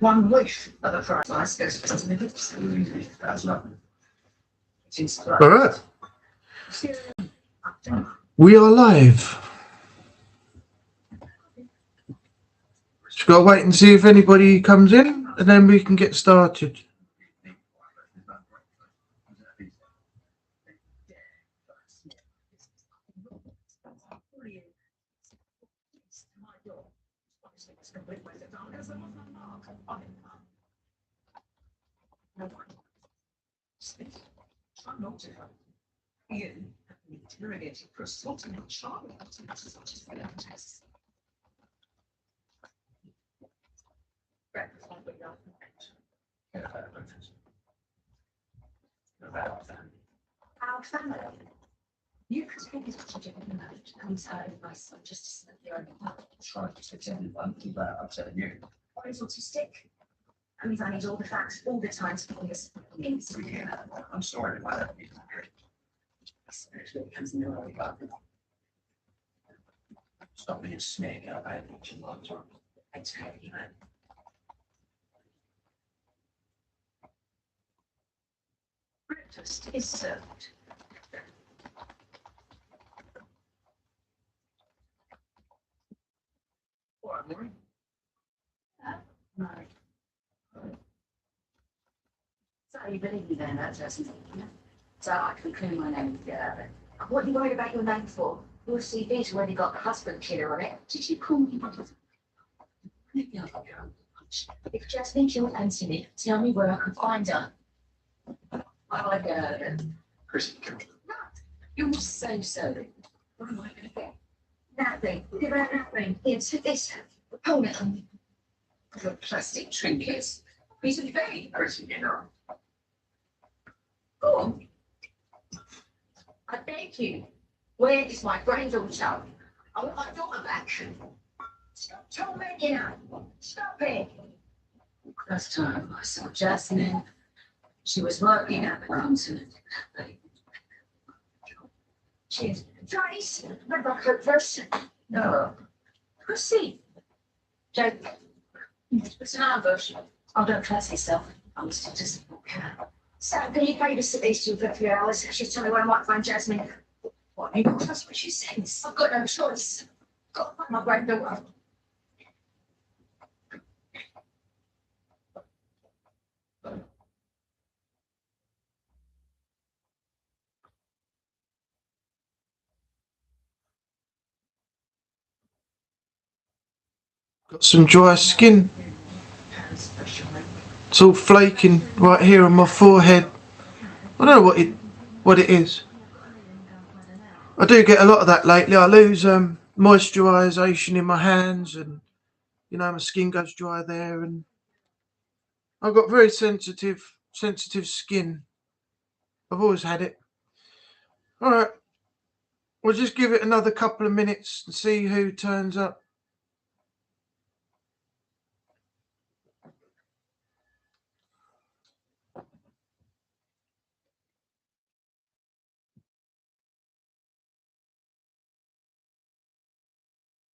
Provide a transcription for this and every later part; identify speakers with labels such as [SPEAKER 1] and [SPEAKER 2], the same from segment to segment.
[SPEAKER 1] One leaf of the fried rice goes for 10 minutes. That's lovely.
[SPEAKER 2] All right. We are live. Just got to wait and see if anybody comes in, and then we can get started.
[SPEAKER 1] Our family. You could think it's such a good note. I'm tired of my son just to sit there and try to pretend I'm telling you. Why is autistic? I mean, I need all the facts all the time to put this in. I'm sorry about that. Stop being a snake. I need you long term. I tell you, man. Breakfast is served. No. So you believe me then, that doesn't so I can clear my name and get out of it. What are you worried about your name for? Your CV's already got the husband killer on it. Did you call me? If Jasmine killed Anthony, tell me where I can find her. I'll get out of it. Chrissy killed her. You're so sorry. What am I going to get? Nothing. Give her nothing. Into this. Hold it on. The plastic trinkets. Piece of bait. Chrissy, you know. Go on. I beg you. Where is my granddaughter? I want my daughter back. Stop tormenting her. Stop it. Last time I saw Jasmine, she was working at the continent. Cheers. Trace, remember her first? No. Pussy. Joke. It's an hour version. Oh, don't trust yourself. I was just so can you babysit these two for a few hours? She's telling me where I might find Jasmine. What, you don't trust what she says? I've got no choice. Got to find my granddaughter.
[SPEAKER 2] Got some dry skin. It's all flaking right here on my forehead. I don't know what it is. I do get a lot of that lately. I lose moisturisation in my hands, and my skin goes dry there, and I've got very sensitive skin. I've always had it. All right, we'll just give it another couple of minutes and see who turns up.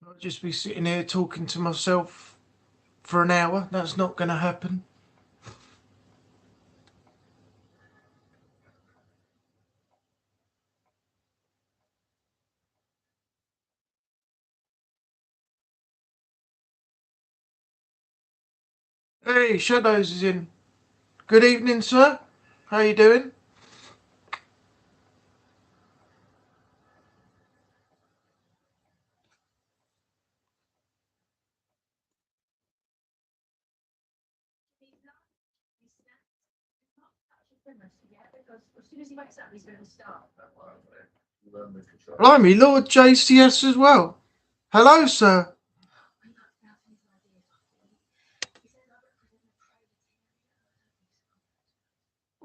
[SPEAKER 2] I'll just be sitting here talking to myself for an hour. That's not going to happen. Hey, Shadows is in. Good evening, sir. How you doing?
[SPEAKER 1] As soon as he wakes up, he's going to start.
[SPEAKER 2] Blimey, Lord JCS as well. Hello, sir.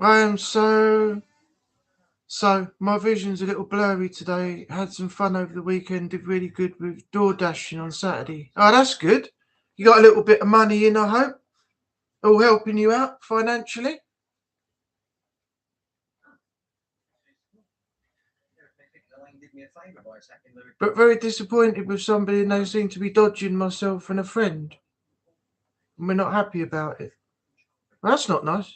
[SPEAKER 2] I am so my vision's a little blurry today. Had some fun over the weekend, did really good with door dashing on Saturday. Oh, that's good. You got a little bit of money in, I hope. All helping you out financially. But very disappointed with somebody, and they seem to be dodging myself and a friend. and we're not happy about it. Well, that's not nice.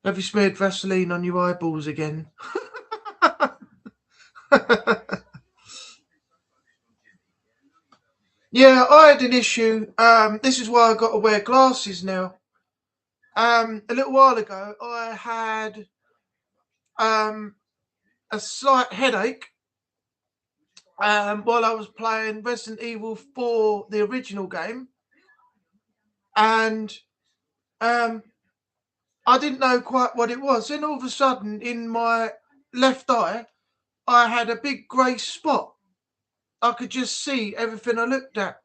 [SPEAKER 2] Have you smeared Vaseline on your eyeballs again? Yeah, I had an issue. This is why I got to wear glasses now. A little while ago, I had a slight headache while I was playing Resident Evil 4, the original game, and I didn't know quite what it was. Then all of a sudden, in my left eye, I had a big grey spot. I could just see everything I looked at,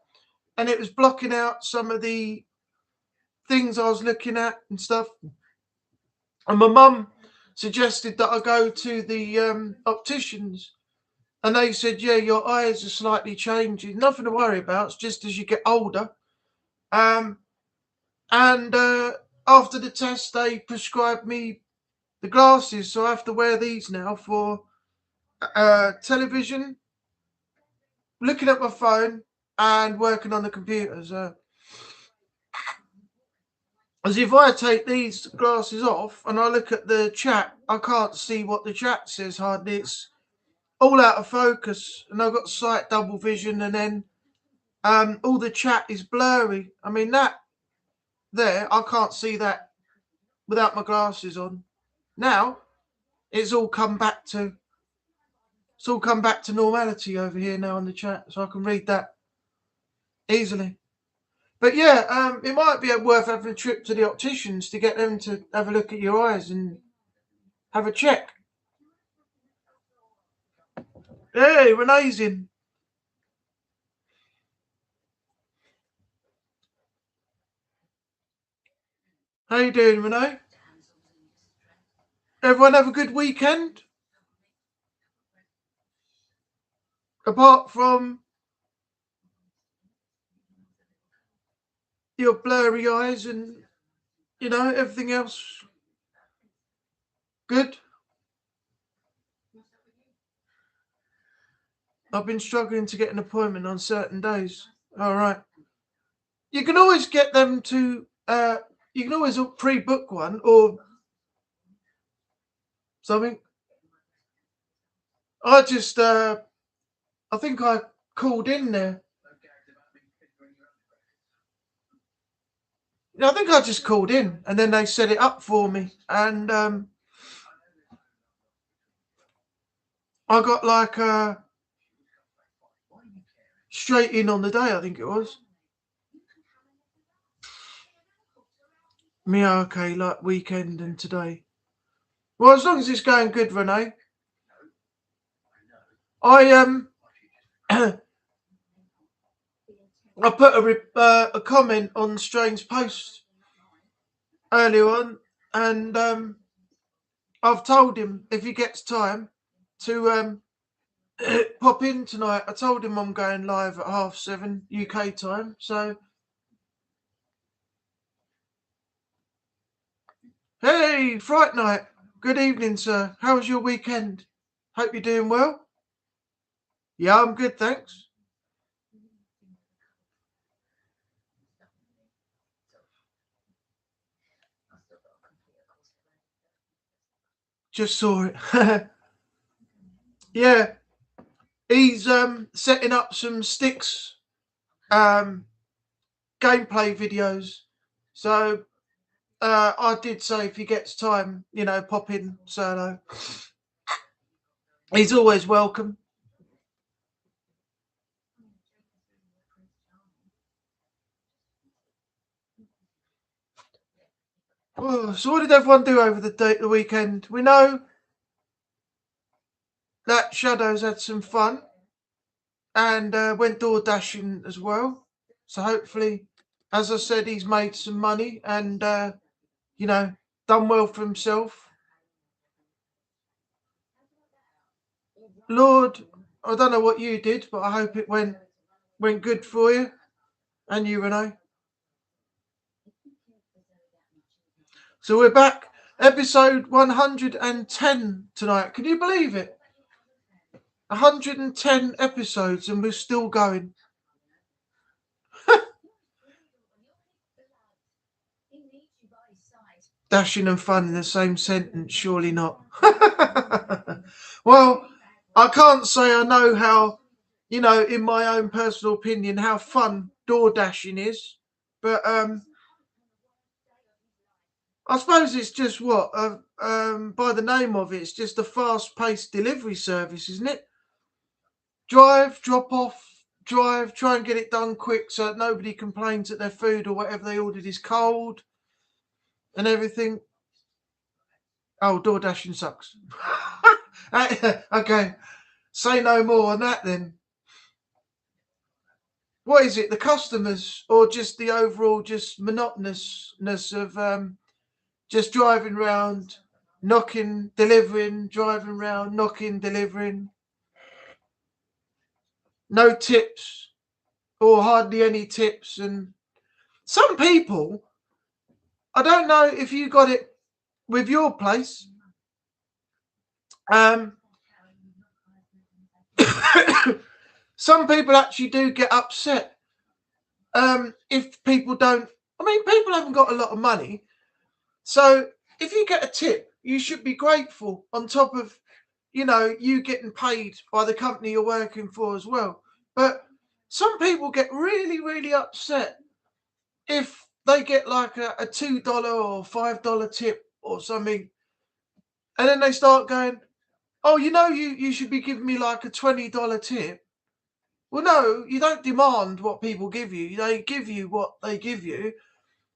[SPEAKER 2] and it was blocking out some of the things I was looking at and stuff. And my mum suggested that I go to the opticians, and they said, yeah, your eyes are slightly changing. Nothing to worry about. It's just as you get older. And after the test, they prescribed me the glasses, so I have to wear these now for television, looking at my phone, and working on the computers. As if I take these glasses off and I look at the chat, I can't see what the chat says hardly. It's all out of focus, and I've got sight double vision, and then all the chat is blurry. I mean, that there, I can't see that without my glasses on. Now it's all come back to normality over here now on the chat, so I can read that easily. But yeah, it might be worth having a trip to the opticians to get them to have a look at your eyes and have a check. Hey, Renee's in. How you doing, Renee? Everyone have a good weekend? Apart from your blurry eyes and, everything else good? I've been struggling to get an appointment on certain days. All right. You can always get them to, you can always pre-book one or something. I think I called in there. I think I just called in and then they set it up for me. And I got like straight in on the day, I think it was. Me okay, like weekend and today. Well, as long as it's going good, Renee. I I put a comment on Strange Post earlier on, and I've told him if he gets time to pop in tonight. I told him I'm going live at 7:30 UK time. So, hey, Fright Night. Good evening, sir. How was your weekend? Hope you're doing well. Yeah, I'm good, thanks. Just saw it. Yeah, he's setting up some Sticks gameplay videos. So I did say if he gets time, pop in, Solo. He's always welcome. Oh, so what did everyone do over the weekend? We know that Shadows had some fun and went door dashing as well. So hopefully, as I said, he's made some money and, done well for himself. Lord, I don't know what you did, but I hope it went good for you and you, Renee. So we're back, episode 110 tonight. Can you believe it? 110 episodes and we're still going. Dashing and fun in the same sentence, surely not. Well, I can't say I know how, in my own personal opinion, how fun door dashing is, but I suppose it's just what, by the name of it, it's just a fast-paced delivery service, isn't it? Drive, drop off, drive, try and get it done quick so that nobody complains that their food or whatever they ordered is cold and everything. Oh, door dashing sucks. Okay, say no more on that then. What is it, the customers or just the overall just monotonousness of just driving round, knocking, delivering, driving round, knocking, delivering? No tips or hardly any tips. And some people, I don't know if you got it with your place. Some people actually do get upset if people don't. I mean, people haven't got a lot of money, so if you get a tip, you should be grateful. On top of, you getting paid by the company you're working for as well. But some people get really, really upset if they get like a $2 or $5 tip or something, and then they start going, "Oh, you should be giving me like a $20 tip." Well, no, you don't demand what people give you. They give you what they give you,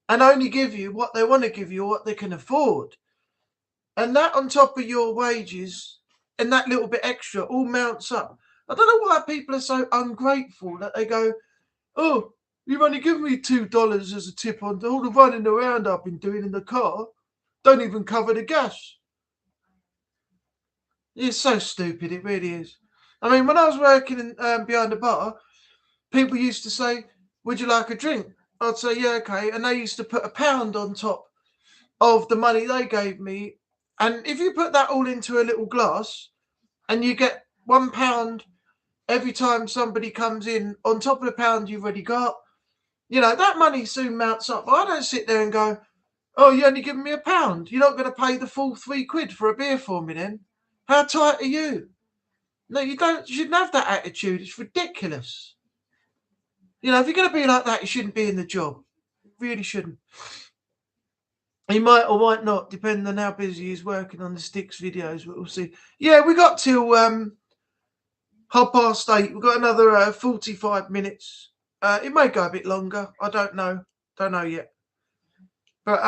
[SPEAKER 2] and only give you what they want to give you, or what they can afford. And that on top of your wages and that little bit extra all mounts up. I don't know why people are so ungrateful that they go, "Oh, you've only given me $2 as a tip on all the running around I've been doing in the car. Don't even cover the gas." It's so stupid, it really is. I mean, when I was working behind the bar, people used to say, "Would you like a drink?" I'd say, "Yeah, okay." And they used to put £1 on top of the money they gave me. And if you put that all into a little glass and you get £1 every time somebody comes in on top of the pound you've already got, that money soon mounts up. I don't sit there and go, "Oh, you only given me £1. You're not going to pay the full £3 for a beer for me then? How tight are you?" No, you don't. You shouldn't have that attitude. It's ridiculous. If you're going to be like that, you shouldn't be in the job. You really shouldn't. He might or might not, depending on how busy he's working on the Sticks videos. But we'll see. Yeah, we got till 8:30. We've got another 45 minutes. It may go a bit longer. I don't know. Don't know yet. But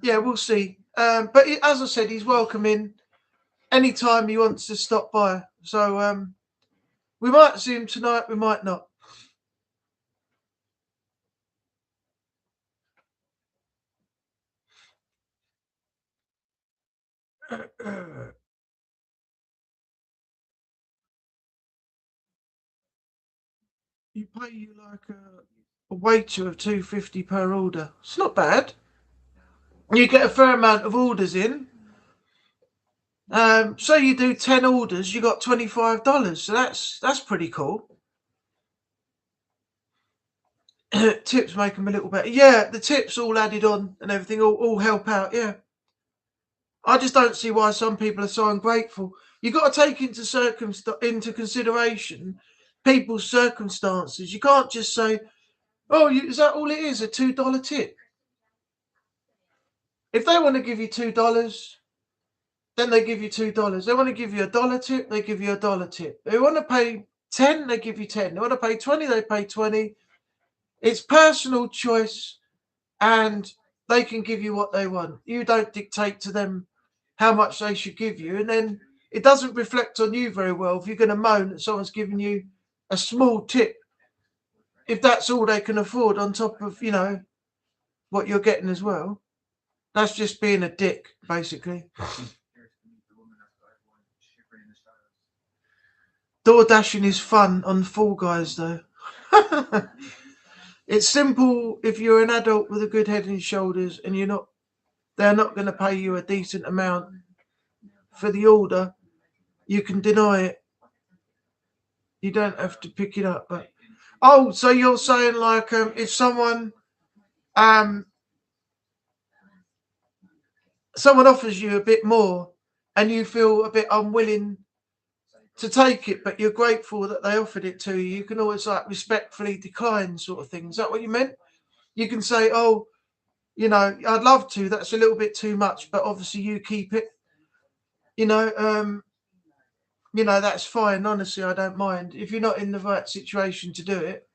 [SPEAKER 2] yeah, we'll see. But as I said, he's welcome in anytime he wants to stop by. So we might see him tonight. We might not. You pay you like a waiter of $2.50 per order. It's not bad. You get a fair amount of orders in. Say you do 10 orders, you got $25. So that's pretty cool. Tips make them a little better. Yeah, the tips all added on and everything all help out. Yeah. I just don't see why some people are so ungrateful. You've got to take into consideration people's circumstances. You can't just say, "Oh, is that all it is? A $2 tip?" If they want to give you $2, then they give you $2. They want to give you $1 tip, they give you $1 tip. They want to pay 10, they give you 10. They want to pay 20, they pay 20. It's personal choice, and they can give you what they want. You don't dictate to them how much they should give you, and then it doesn't reflect on you very well if you're going to moan that someone's giving you a small tip, if that's all they can afford on top of what you're getting as well. That's just being a dick, basically. Door dashing is fun on Fall Guys, though. It's simple if you're an adult with a good head and shoulders, and they're not going to pay you a decent amount for the order. You can deny it. You don't have to pick it up. But so you're saying like if someone someone offers you a bit more and you feel a bit unwilling to take it, but you're grateful that they offered it to you, you can always like respectfully decline, sort of thing. Is that what you meant? You can say, oh, you know, I'd love to, that's a little bit too much, but obviously you keep it. You know, that's fine. Honestly, I don't mind. If you're not in the right situation to do it,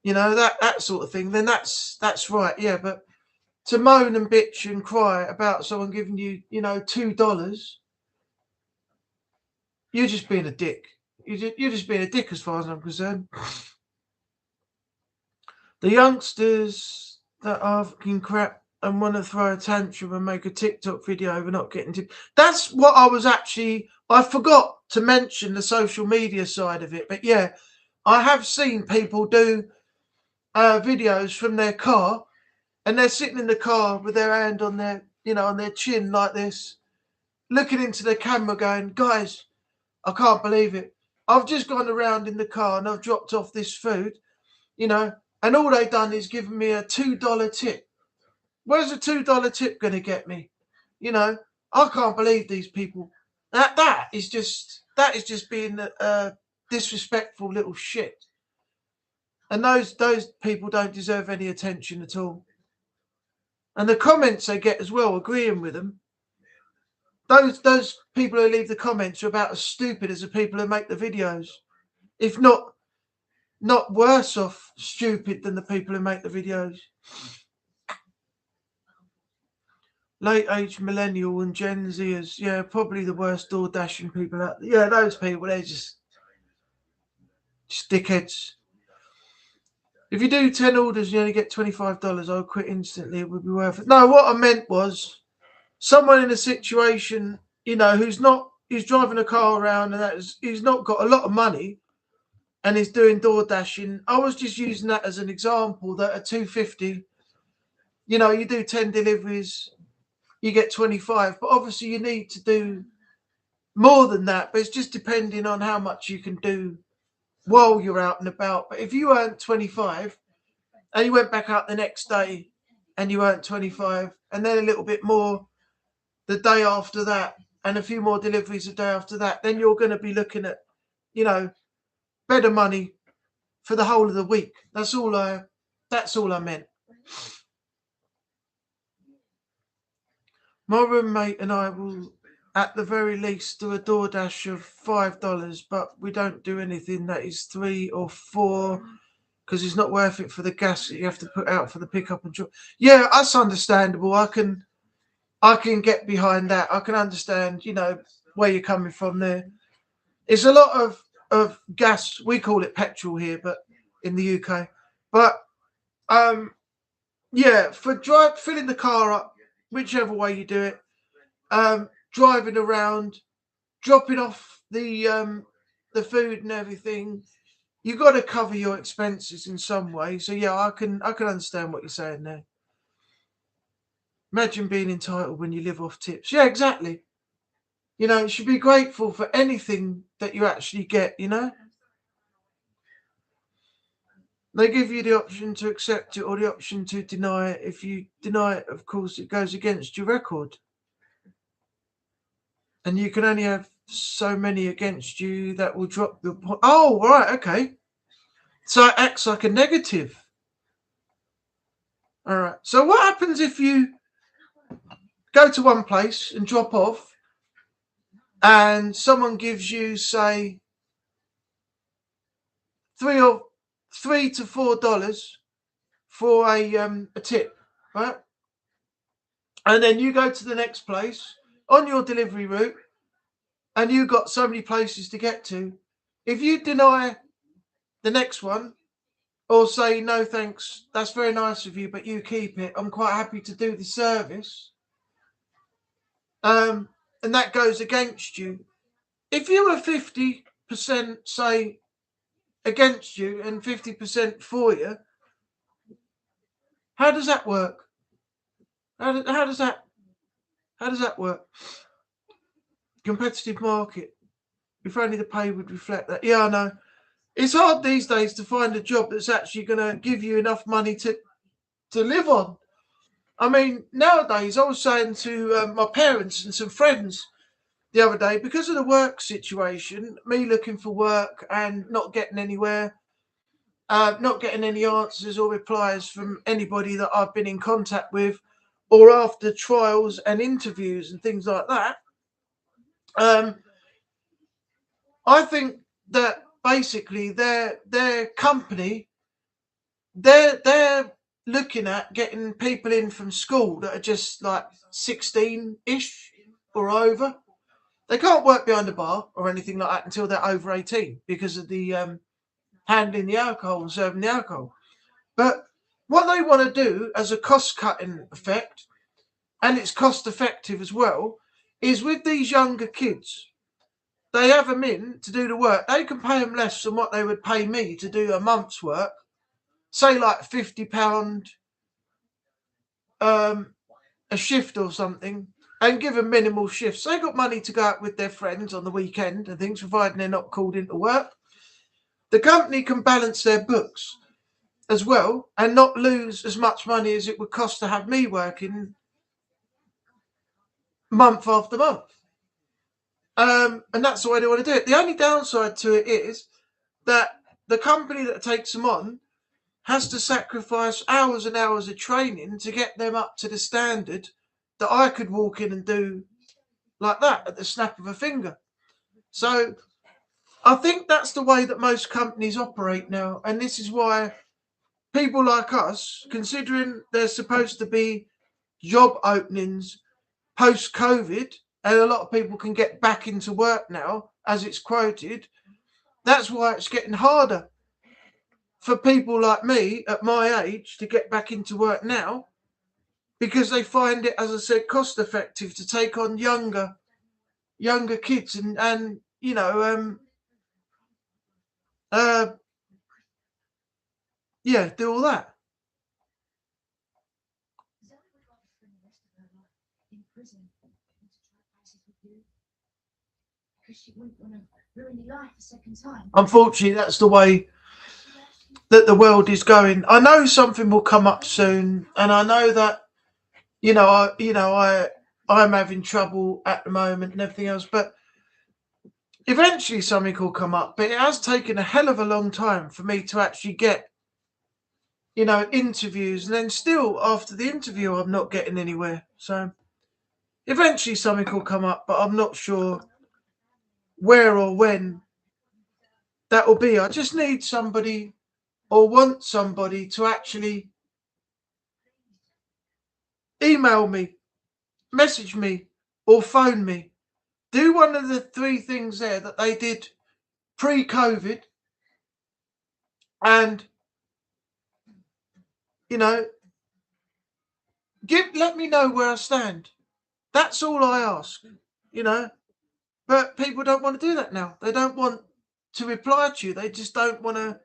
[SPEAKER 2] you know, that sort of thing, then that's right. Yeah, but to moan and bitch and cry about someone giving you, you know, $2, you're just being a dick. You're just being a dick as far as I'm concerned. The youngsters that are fucking crap and want to throw a tantrum and make a TikTok video over not getting to. That's what I forgot to mention the social media side of it. But yeah, I have seen people do videos from their car, and they're sitting in the car with their hand on their, you know, on their chin like this, looking into the camera going, guys, I can't believe it. I've just gone around in the car and I've dropped off this food, you know, and all they've done is given me a $2 tip. Where's a $2 tip going to get me? You know, I can't believe these people. That is just being a disrespectful little shit. And those people don't deserve any attention at all. And the comments they get as well, agreeing with them. Those people who leave the comments are about as stupid as the people who make the videos, if not worse off stupid than the people who make the videos. Late age millennial and Gen Zers, yeah, probably the worst door dashing people out. Yeah, those people, they're just dickheads. If you do 10 orders and you only get $25, I'll quit instantly. It would be worth it. No, what I meant was someone in a situation, you know, who's driving a car around and he's not got a lot of money and he's doing door dashing. I was just using that as an example that at $2.50, you know, you do 10 deliveries, you get 25, but obviously you need to do more than that, but it's just depending on how much you can do while you're out and about. But if you earned 25 and you went back out the next day and you earned 25 and then a little bit more the day after that and a few more deliveries the day after that, then you're going to be looking at, you know, better money for the whole of the week. That's all I meant. My roommate and I will, at the very least, do a DoorDash of $5, but we don't do anything that is $3 or $4 because it's not worth it for the gas that you have to put out for the pickup and drop. Yeah, that's understandable. I can get behind that. I can understand, you know, where you're coming from there. It's a lot of gas. We call it petrol here, but in the UK. But yeah, for filling the car up, whichever way you do it, driving around, dropping off the food and everything, you got to cover your expenses in some way. So yeah, I can understand what you're saying there. Imagine being entitled when you live off tips. Yeah, exactly. You know, you should be grateful for anything that you actually get, you know. They give you the option to accept it or the option to deny it. If you deny it, of course, it goes against your record. And you can only have so many against you that will drop the point. Oh, right, okay. So it acts like a negative. All right. So what happens if you go to one place and drop off and someone gives you, say, $3 to $4 for a tip, right? And then you go to the next place on your delivery route and you've got so many places to get to. If you deny the next one or say, no, thanks, that's very nice of you, but you keep it, I'm quite happy to do the service, and that goes against you. If you were 50%, say, against you and 50% for you, how does that work? How does that work? Competitive market. If only the pay would reflect that. Yeah, I know. It's hard these days to find a job that's actually going to give you enough money to live on. I mean, nowadays, I was saying to my parents and some friends the other day, because of the work situation, me looking for work and not getting anywhere, not getting any answers or replies from anybody that I've been in contact with, or after trials and interviews and things like that. I think that basically their company, they're looking at getting people in from school that are just like 16-ish or over. They can't work behind a bar or anything like that until they're over 18 because of the handling the alcohol and serving the alcohol. But what they want to do as a cost-cutting effect, and it's cost-effective as well, is with these younger kids, they have them in to do the work. They can pay them less than what they would pay me to do a month's work, say like £50 a shift or something, and give them minimal shifts. They got money to go out with their friends on the weekend and things, providing they're not called into work. The company can balance their books as well and not lose as much money as it would cost to have me working month after month. And that's the way they want to do it. The only downside to it is that the company that takes them on has to sacrifice hours and hours of training to get them up to the standard that I could walk in and do like that at the snap of a finger. So I think that's the way that most companies operate now. And this is why people like us, considering there's supposed to be job openings post-COVID, and a lot of people can get back into work now, as it's quoted, that's why it's getting harder for people like me at my age to get back into work now, because they find it, as I said, cost effective to take on younger kids and you know yeah, do all that.
[SPEAKER 1] Zoe would rather spend the rest of her life in prison than to try places with you. Because she wouldn't want to ruin your life a second time.
[SPEAKER 2] Unfortunately, that's the way that the world is going. I know something will come up soon, and I know that I'm having trouble at the moment and everything else, but eventually something will come up. But it has taken a hell of a long time for me to actually get interviews, and then still after the interview I'm not getting anywhere. So eventually something will come up, but I'm not sure where or when that will be. I just need somebody, or want somebody, to actually email me, message me, or phone me. Do one of the three things there that they did pre-COVID, and let me know where I stand. That's all I ask, But people don't want to do that now. They don't want to reply to you. They just don't want to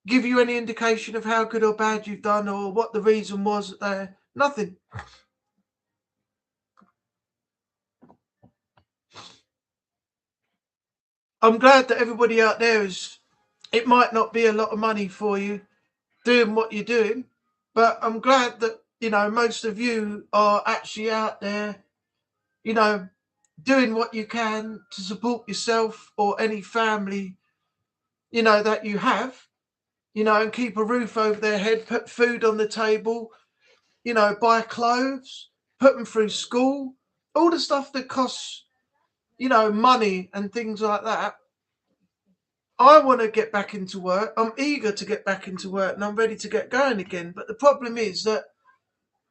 [SPEAKER 2] give you any indication of how good or bad you've done, or what the reason was. Nothing. I'm glad that everybody out there it might not be a lot of money for you doing what you're doing, but I'm glad that, most of you are actually out there, doing what you can to support yourself or any family, that you have, and keep a roof over their head, put food on the table, buy clothes, put them through school, all the stuff that costs, money and things like that. I want to get back into work. I'm eager to get back into work, and I'm ready to get going again. But the problem is that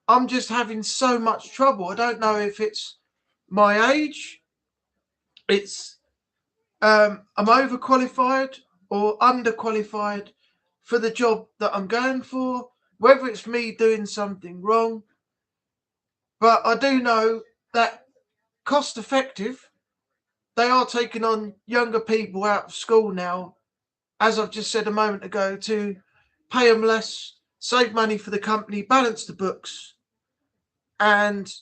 [SPEAKER 2] I'm just having so much trouble. I don't know if it's my age, I'm overqualified or underqualified for the job that I'm going for, whether it's me doing something wrong. But I do know that cost effective, they are taking on younger people out of school now, as I've just said a moment ago, to pay them less, save money for the company, balance the books, and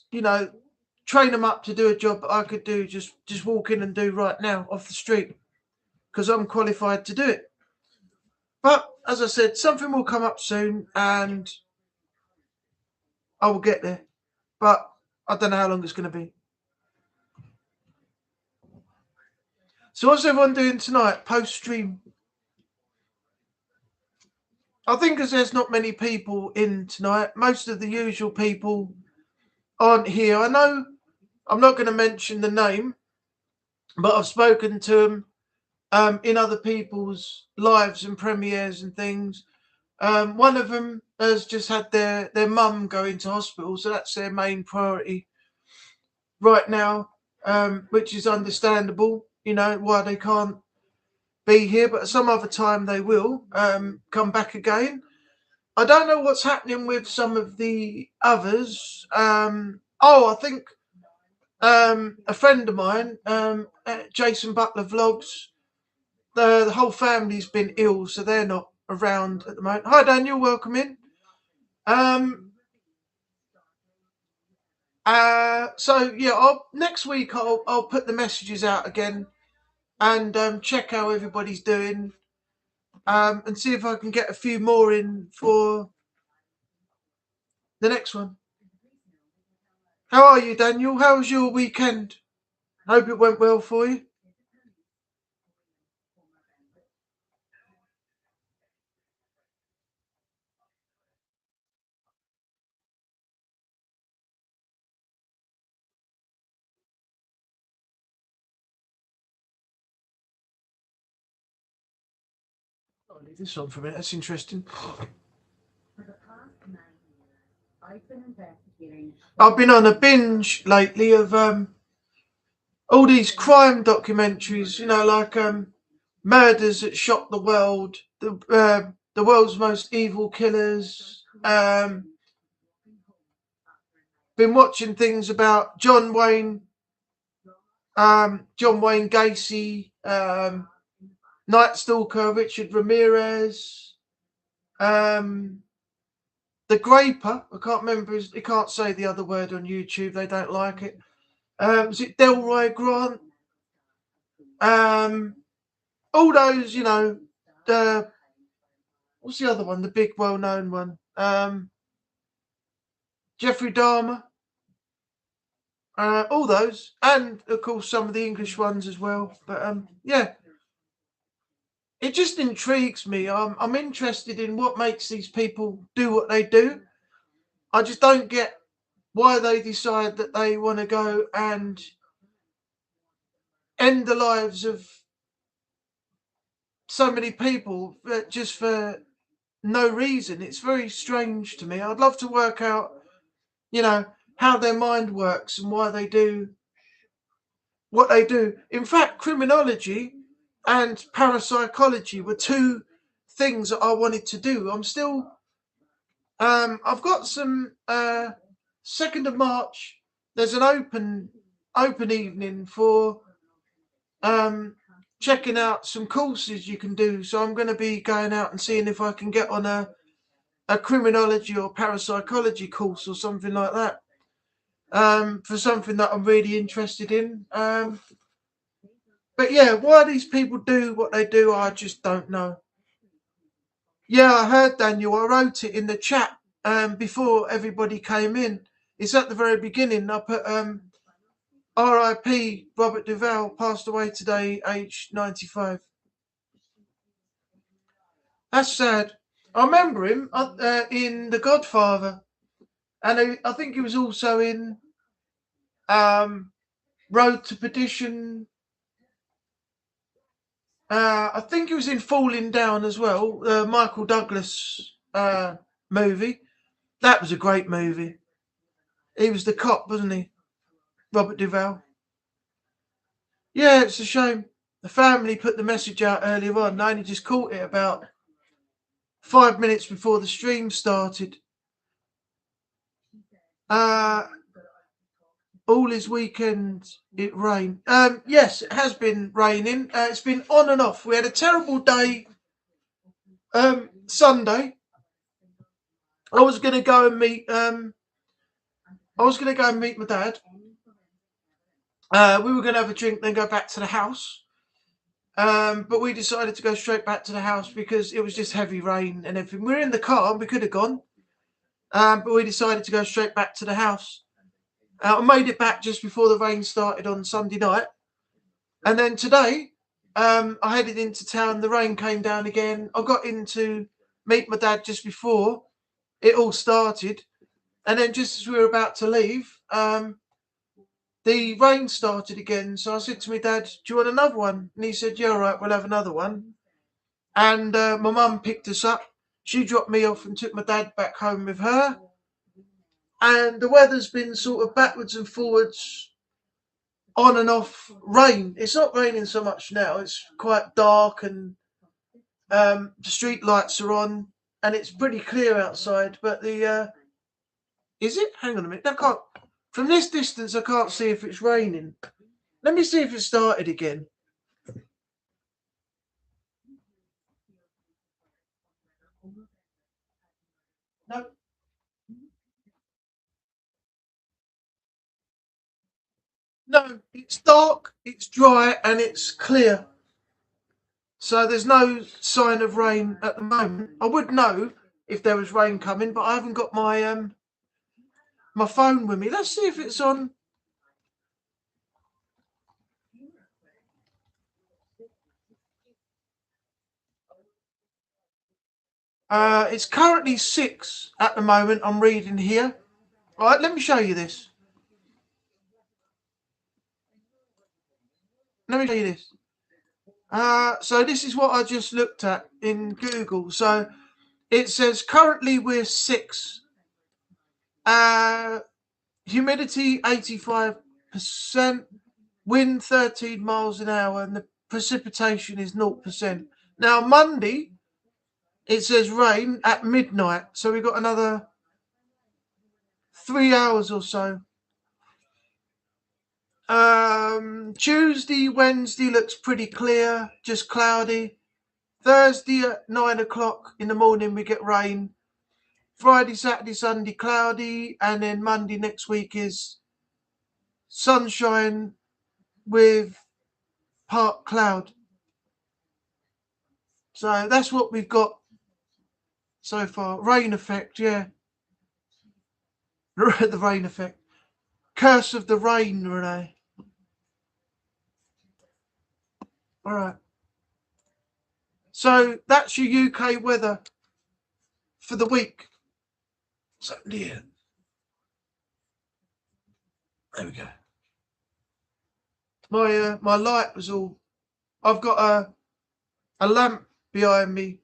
[SPEAKER 2] train them up to do a job that I could do, just walk in and do right now off the street, because I'm qualified to do it. But as I said, something will come up soon, and I will get there, but I don't know how long it's going to be. So what's everyone doing tonight, post-stream? I think as there's not many people in tonight, most of the usual people aren't here. I know I'm not going to mention the name, but I've spoken to them in other people's lives and premieres and things. One of them has just had their mum go into hospital, so that's their main priority right now, which is understandable, why they can't be here, but some other time they will come back again. I don't know what's happening with some of the others. I think a friend of mine, Jason Butler Vlogs, the whole family's been ill, so they're not around at the moment. Hi Daniel, welcome in. So yeah, next week I'll put the messages out again and check how everybody's doing, and see if I can get a few more in for the next one. How are you, Daniel? How was your weekend? Hope it went well for you. I'll leave this on for a minute. That's interesting. I've been on a binge lately of all these crime documentaries, like Murders That Shocked the World, the world's most evil killers. Been watching things about John Wayne Gacy, Night Stalker, Richard Ramirez, the Graper. I can't remember. You can't say the other word on YouTube. They don't like it. Is it Delroy Grant? All those, what's the other one? The big, well-known one. Jeffrey Dahmer. All those, and of course some of the English ones as well. But yeah, it just intrigues me. I'm interested in what makes these people do what they do. I just don't get why they decide that they want to go and end the lives of so many people just for no reason. It's very strange to me. I'd love to work out, how their mind works and why they do what they do. In fact, criminology and parapsychology were two things that I wanted to do. I'm still, I've got some, 2nd of March, there's an open evening for checking out some courses you can do. So I'm going to be going out and seeing if I can get on a criminology or parapsychology course or something like that, for something that I'm really interested in. But yeah, why these people do what they do, I just don't know. Yeah, I heard, Daniel. I wrote it in the chat before everybody came in. It's at the very beginning. I put R.I.P. Robert Duvall, passed away today, aged 95. That's sad. I remember him in The Godfather, and I think he was also in Road to Perdition. I think he was in Falling Down as well, Michael Douglas movie. That was a great movie. He was the cop, wasn't he? Robert Duvall. Yeah, it's a shame. The family put the message out earlier on. I only just caught it about 5 minutes before the stream started. All his weekend it rained. Yes, it has been raining. It's been on and off. We had a terrible day Sunday. I was going to go and meet my dad. We were going to have a drink, then go back to the house. But we decided to go straight back to the house because it was just heavy rain and everything. We were in the car. We could have gone, but we decided to go straight back to the house. I made it back just before the rain started on Sunday night. And then today, I headed into town. The rain came down again. I got in to meet my dad just before it all started. And then just as we were about to leave, the rain started again. So I said to my dad, do you want another one? And he said, yeah, all right, we'll have another one. And my mum picked us up. She dropped me off and took my dad back home with her. And the weather's been sort of backwards and forwards, on and off rain. It's not raining so much now. It's quite dark and the street lights are on and it's pretty clear outside. But the is it? Hang on a minute. I can't. From this distance, I can't see if it's raining. Let me see if it started again. No. No, it's dark, it's dry, and it's clear. So there's no sign of rain at the moment. I would know if there was rain coming, but I haven't got my my phone with me. Let's see if it's on. It's currently 6 at the moment. I'm reading here. All right, let me show you this. Let me show you this. So this is what I just looked at in Google. So it says currently we're 6. Humidity 85%, wind 13 miles an hour, and the precipitation is 0%. Now Monday, it says rain at midnight. So we've got another 3 hours or so. Tuesday, Wednesday looks pretty clear, just cloudy. Thursday at 9 o'clock in the morning we get rain. Friday, Saturday, Sunday cloudy, and then Monday next week is sunshine with part cloud. So that's what we've got so far. Rain effect, yeah. The rain effect. Curse of the rain, Renee. All right. So that's your UK weather for the week. So yeah. There we go. My light was all. I've got a lamp behind me.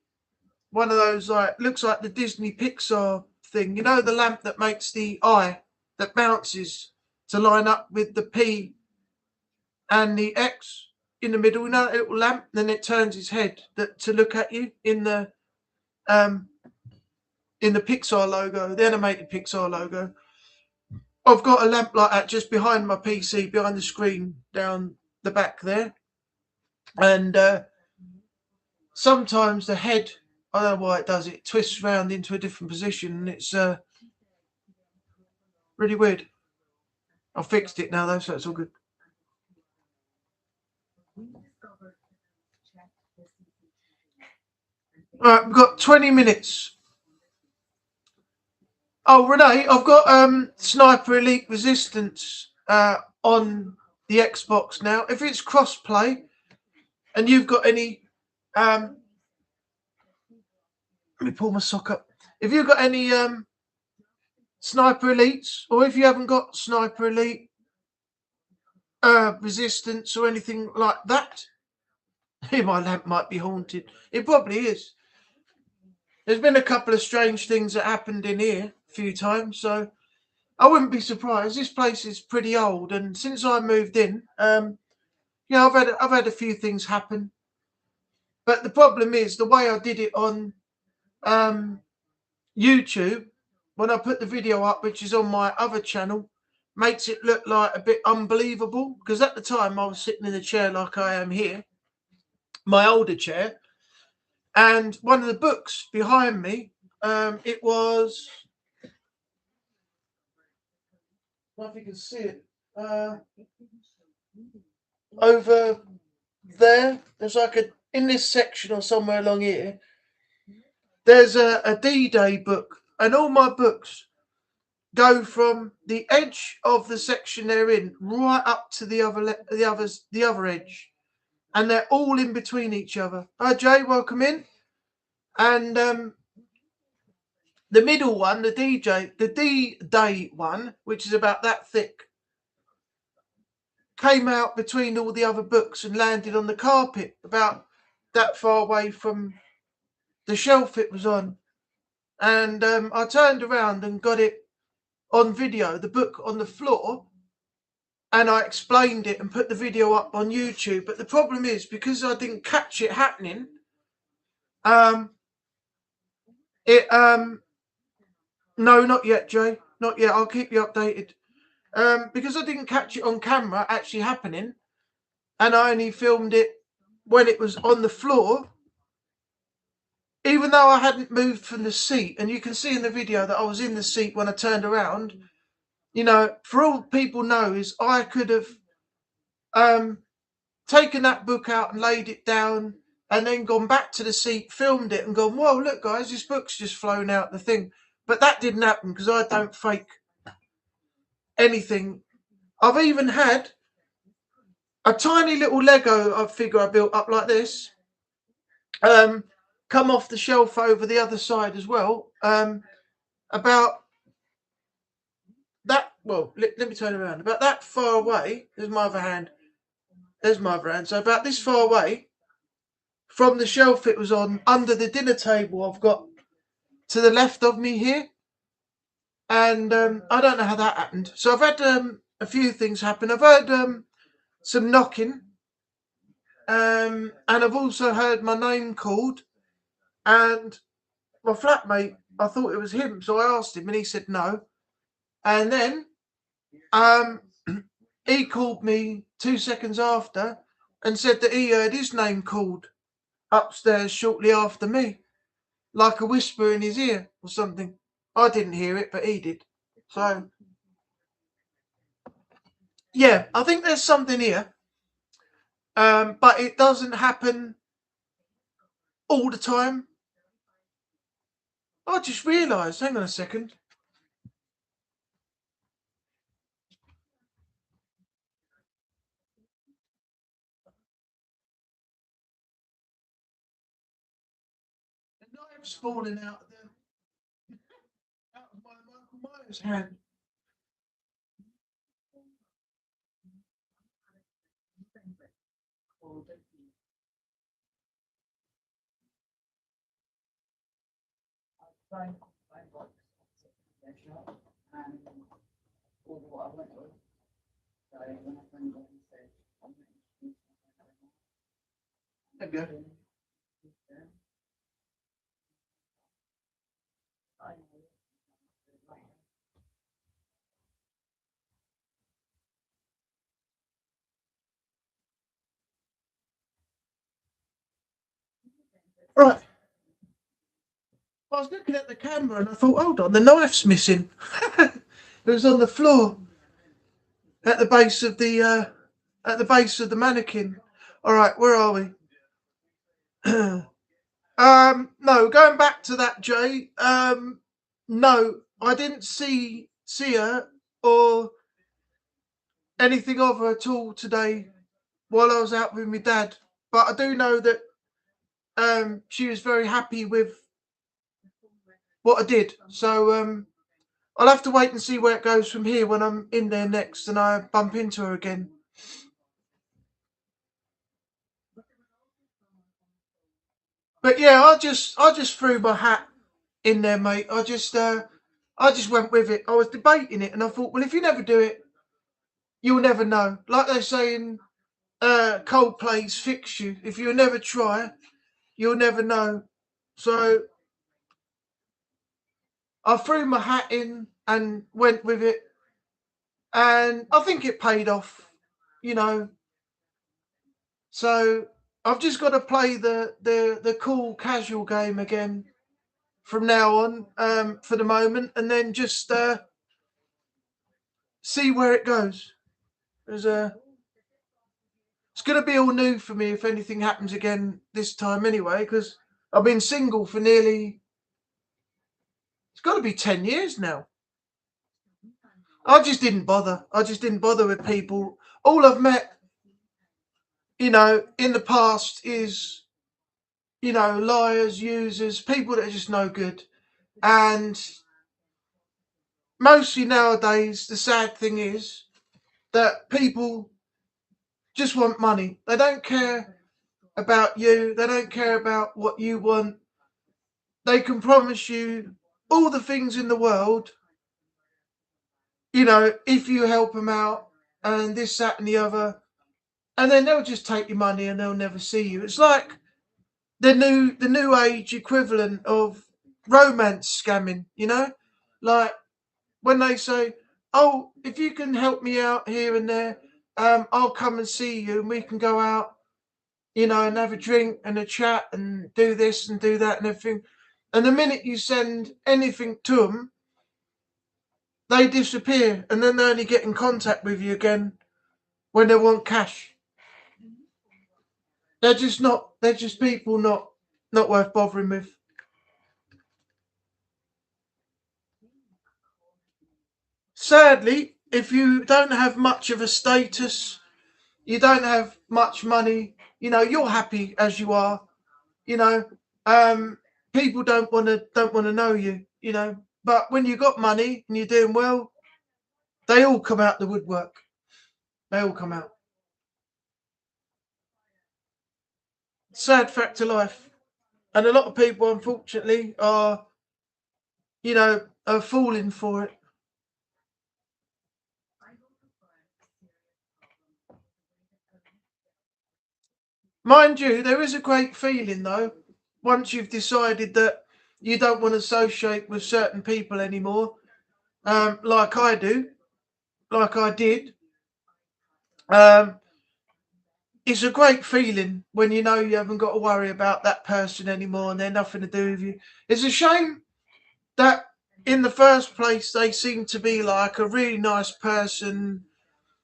[SPEAKER 2] One of those looks like the Disney Pixar thing. You know the lamp that makes the eye that bounces to line up with the P and the X in the middle. You know that little lamp. Then it turns its head to look at you in the Pixar logo, the animated Pixar logo. I've got a lamp like that just behind my PC, behind the screen, down the back there. And sometimes the head, I don't know why it does it, twists round into a different position, and it's really weird. I've fixed it now though, so it's all good. Right, we've got 20 minutes. Oh, Renee, I've got Sniper Elite Resistance on the Xbox now. If it's cross-play and you've got any... let me pull my sock up. If you've got any Sniper Elites, or if you haven't got Sniper Elite Resistance or anything like that, my lamp might be haunted. It probably is. There's been a couple of strange things that happened in here a few times, so I wouldn't be surprised. This place is pretty old, and since I moved in, I've had a few things happen. But the problem is the way I did it on YouTube, when I put the video up, which is on my other channel, makes it look like a bit unbelievable. Because at the time I was sitting in a chair like I am here, my older chair, and one of the books behind me, it was, I don't know if you can see it, over there. There's in this section or somewhere along here, there's a D-Day book and all my books go from the edge of the section they're in right up to the other edge, and they're all in between each other. Hi Jay, welcome in. And the middle one, the D-Day one, which is about that thick, came out between all the other books and landed on the carpet about that far away from the shelf it was on. And I turned around and got it on video, the book on the floor, and I explained it and put the video up on YouTube. But the problem is, because I didn't catch it happening, no, not yet, Jay, not yet. I'll keep you updated. Because I didn't catch it on camera actually happening, and I only filmed it when it was on the floor, even though I hadn't moved from the seat. And you can see in the video that I was in the seat when I turned around. You know, for all people know is I could have taken that book out and laid it down and then gone back to the seat, filmed it and gone, whoa, look guys, this book's just flown out the thing. But that didn't happen because I don't fake anything. I've even had a tiny little Lego figure I built up like this come off the shelf over the other side as well. About that, well, let me turn around. About that far away, there's my other hand. There's my other hand. So about this far away from the shelf it was on, under the dinner table I've got to the left of me here. And I don't know how that happened. So I've had a few things happen. I've heard some knocking. And I've also heard my name called. And my flatmate, I thought it was him. So I asked him and he said no. And then he called me 2 seconds after and said that he heard his name called upstairs shortly after me, like a whisper in his ear or something. I didn't hear it, but he did. So, yeah, I think there's something here. But it doesn't happen all the time. I just realised, hang on a second. The knife's falling out of my Michael Myers hand. There we go. Right. I was looking at the camera and I thought, hold on, the knife's missing. It was on the floor at the base of the mannequin. All right, where are we? No, going back to that, Jay. No, I didn't see her or anything of her at all today while I was out with my dad. But I do know that she was very happy with what I did. So I'll have to wait and see where it goes from here when I'm in there next and I bump into her again. But yeah, I just threw my hat in there, mate. I just went with it. I was debating it and I thought, well, if you never do it, you'll never know. Like they say in Coldplay's Fix You, if you never try, you'll never know. So I threw my hat in and went with it. And I think it paid off, you know. So I've just got to play the cool casual game again from now on, for the moment, and then just see where it goes. It's going to be all new for me if anything happens again this time anyway, because I've been single for nearly, it's got to be 10 years now. I just didn't bother. I just didn't bother with people. All I've met, in the past is, liars, users, people that are just no good. And mostly nowadays, the sad thing is that people just want money. They don't care about you. They don't care about what you want. They can promise you all the things in the world, if you help them out and this, that, and the other. And then they'll just take your money and they'll never see you. It's like the new age equivalent of romance scamming, like when they say, "Oh, if you can help me out here and there, I'll come and see you, and we can go out, and have a drink and a chat and do this and do that and everything." And the minute you send anything to them, they disappear, and then they only get in contact with you again when they want cash. They're just people not worth bothering with. Sadly, if you don't have much of a status, you don't have much money, you're happy as you are, you know, people don't want to know you, But when you got money and you're doing well, they all come out the woodwork. They all come out. Sad fact of life. And a lot of people, unfortunately, are falling for it. Mind you, there is a great feeling though, once you've decided that you don't want to associate with certain people anymore, like I do, like I did. Um, it's a great feeling when you know you haven't got to worry about that person anymore and they're nothing to do with you. It's a shame that in the first place they seem to be like a really nice person,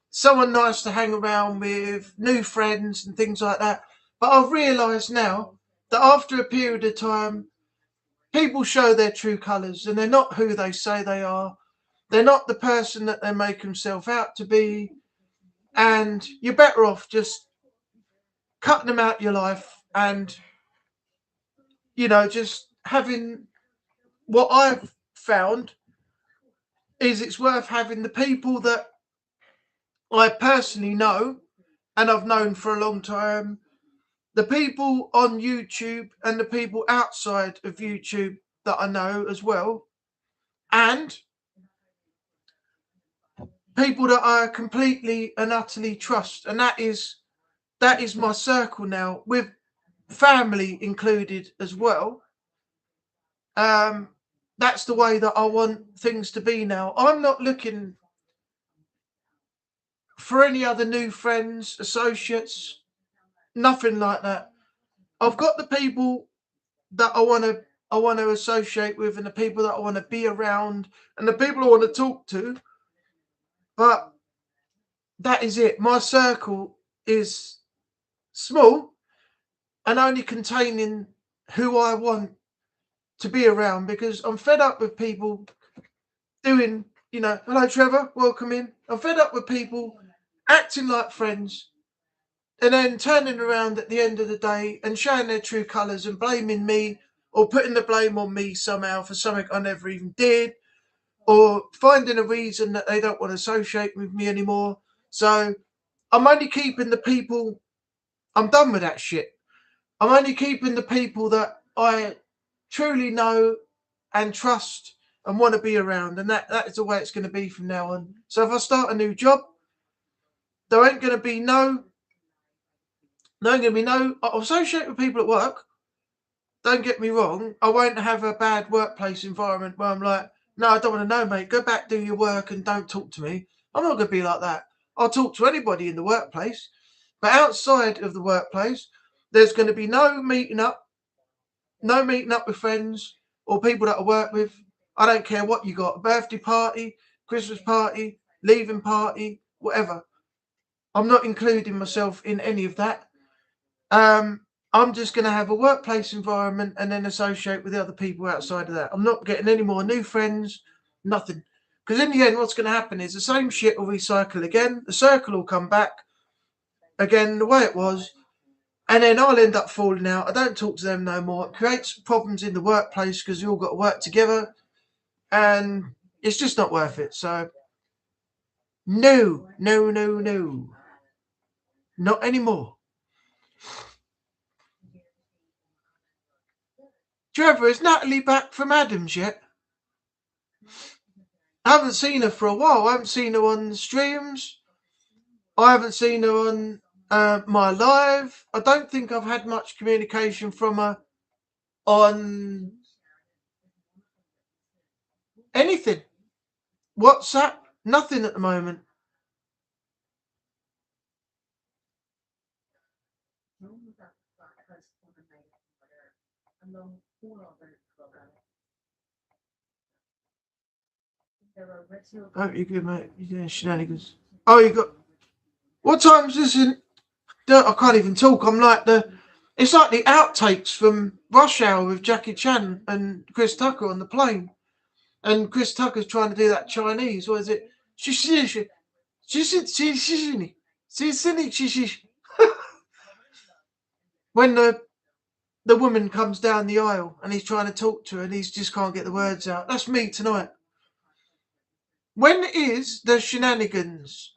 [SPEAKER 2] someone nice to hang around with, new friends and things like that. But I've realised now that after a period of time, people show their true colours and they're not who they say they are. They're not the person that they make themselves out to be. And you're better off just cutting them out your life and, just having what I've found is it's worth having the people that I personally know and I've known for a long time, the people on YouTube and the people outside of YouTube that I know as well, and people that I completely and utterly trust. And that is my circle now, with family included as well. That's the way that I want things to be now. I'm not looking for any other new friends, associates, nothing like that. I've got the people that I want to associate with, and the people that I want to be around, and the people I want to talk to. But that is it. My circle is small and only containing who I want to be around, because I'm fed up with people doing, hello Trevor, welcome in. I'm fed up with people acting like friends and then turning around at the end of the day and showing their true colours and blaming me, or putting the blame on me somehow for something I never even did, or finding a reason that they don't want to associate with me anymore. So I'm only keeping the people, I'm done with that shit. I'm only keeping the people that I truly know and trust and want to be around, and that is the way it's going to be from now on. So if I start a new job, there ain't going to be I'll associate with people at work. Don't get me wrong, I won't have a bad workplace environment where I'm like, no, I don't want to know, mate. Go back, do your work, and don't talk to me. I'm not going to be like that. I'll talk to anybody in the workplace. But outside of the workplace, there's going to be no meeting up with friends or people that I work with. I don't care what you got, a birthday party, Christmas party, leaving party, whatever. I'm not including myself in any of that. I'm just going to have a workplace environment and then associate with the other people outside of that. I'm not getting any more new friends, nothing. Because in the end, what's going to happen is the same shit will recycle again. The circle will come back again the way it was. And then I'll end up falling out. I don't talk to them no more. It creates problems in the workplace because you all got to work together. And it's just not worth it. So, no. Not anymore. Trevor, is Natalie back from Adams yet? I haven't seen her for a while. I haven't seen her on the streams. I haven't seen her on my live. I don't think I've had much communication from her on anything. WhatsApp, nothing at the moment. Oh, you good, mate? You're doing shenanigans. Oh, you got. What time's this in? I can't even talk. I'm like it's like the outtakes from Rush Hour with Jackie Chan and Chris Tucker on the plane. And Chris Tucker's trying to do that Chinese. What is it? When the woman comes down the aisle and he's trying to talk to her and he just can't get the words out. That's me tonight. When is the shenanigans?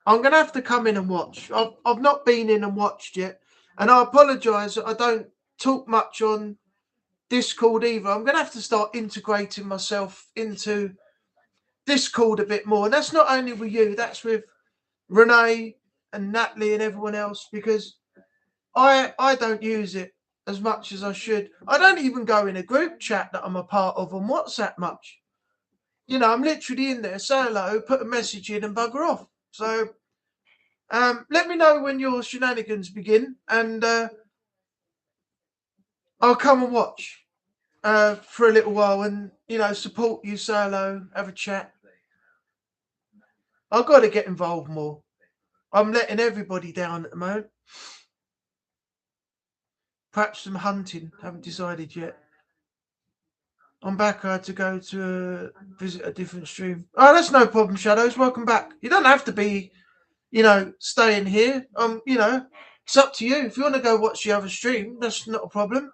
[SPEAKER 2] I'm going to have to come in and watch. I've not been in and watched yet. And I apologise that I don't talk much on Discord either. I'm going to have to start integrating myself into Discord a bit more. And that's not only with you, that's with Renee and Natalie and everyone else, because I don't use it as much as I should. I don't even go in a group chat that I'm a part of on WhatsApp much. You know, I'm literally in there, say hello, put a message in and bugger off. So let me know when your shenanigans begin and I'll come and watch for a little while and, support you, say hello, have a chat. I've got to get involved more. I'm letting everybody down at the moment. Perhaps some hunting, haven't decided yet. I'm back. I had to go to visit a different stream. Oh, that's no problem, Shadows. Welcome back. You don't have to be, staying here. It's up to you. If you want to go watch the other stream, that's not a problem.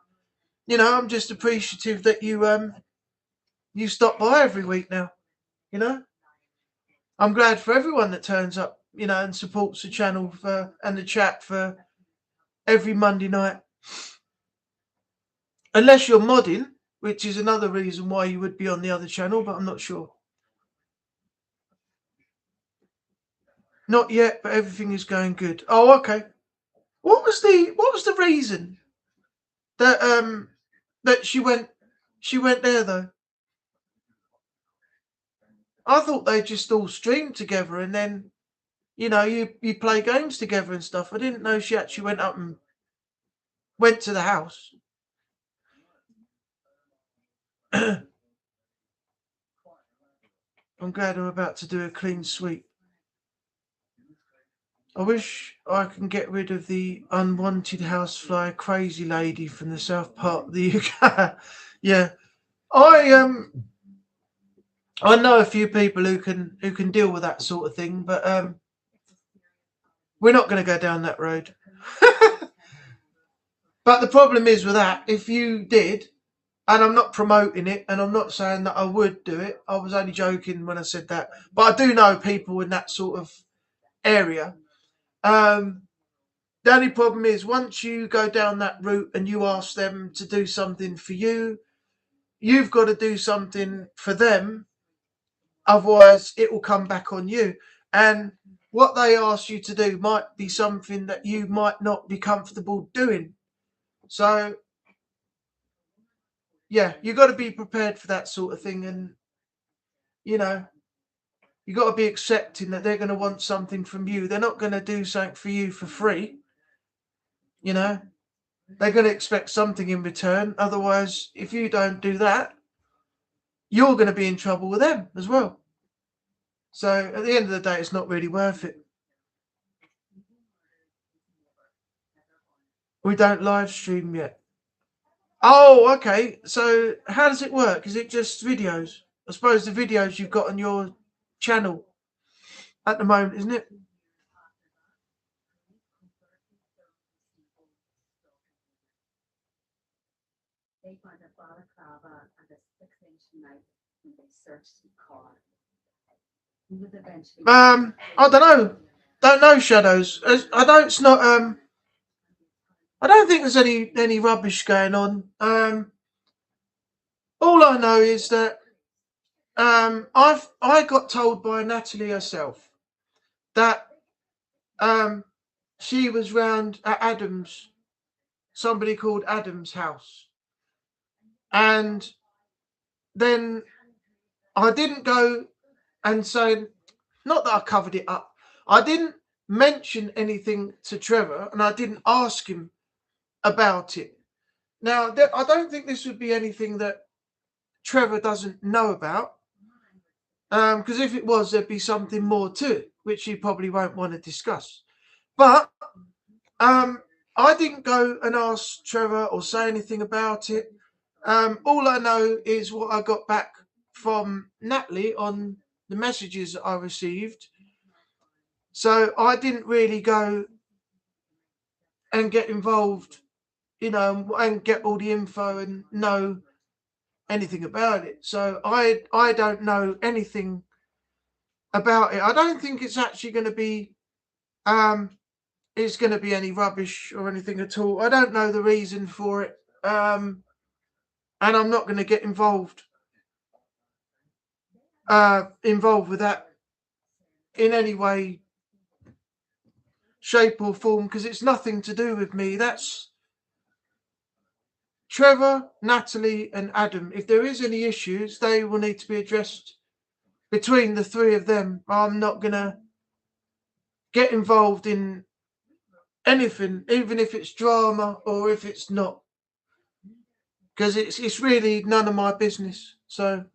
[SPEAKER 2] I'm just appreciative that you stop by every week now. I'm glad for everyone that turns up, and supports the channel and the chat for every Monday night. Unless you're modding, which is another reason why you would be on the other channel, but I'm not sure. Not yet, but everything is going good. Oh, okay. What was the reason that that she went there though? I thought they just all streamed together and then you play games together and stuff. I didn't know she actually went up and went to the house. I'm glad I'm about to do a clean sweep. I wish I can get rid of the unwanted housefly crazy lady from the south part of the UK. Yeah. I know a few people who can deal with that sort of thing, but we're not going to go down that road. But the problem is with that, if you did, and I'm not promoting it, and I'm not saying that I would do it. I was only joking when I said that. But I do know people in that sort of area. The only problem is once you go down that route and you ask them to do something for you, you've got to do something for them. Otherwise, it will come back on you. And what they ask you to do might be something that you might not be comfortable doing. So, yeah, you've got to be prepared for that sort of thing. And, you got to be accepting that they're going to want something from you. They're not going to do something for you for free. They're going to expect something in return. Otherwise, if you don't do that, you're going to be in trouble with them as well. So at the end of the day, it's not really worth it. We don't live stream yet. Oh, okay. So how does it work? Is it just videos? I suppose the videos you've got on your channel at the moment, isn't it?
[SPEAKER 3] They find a balaclava and a 6-inch knife when they searched the car. He was eventually.
[SPEAKER 2] I don't know. Don't know, Shadows. I don't. It's not. I don't think there's any rubbish going on. All I know is that I got told by Natalie herself that she was round at Adam's, somebody called Adam's house, and then I didn't go and say, not that I covered it up. I didn't mention anything to Trevor, and I didn't ask him about it. Now, I don't think this would be anything that Trevor doesn't know about, because if it was, there'd be something more to it, which he probably won't want to discuss. But I didn't go and ask Trevor or say anything about it. All I know is what I got back from Natalie on the messages that I received. So I didn't really go and get involved, and get all the info and know anything about it. So I don't know anything about it. I don't think it's actually going to be it's going to be any rubbish or anything at all. I don't know the reason for it, and I'm not going to get involved with that in any way, shape or form, because it's nothing to do with me. That's Trevor, Natalie and Adam. If there is any issues, they will need to be addressed between the three of them. I'm not going to get involved in anything, even if it's drama or if it's not, because it's really none of my business. So,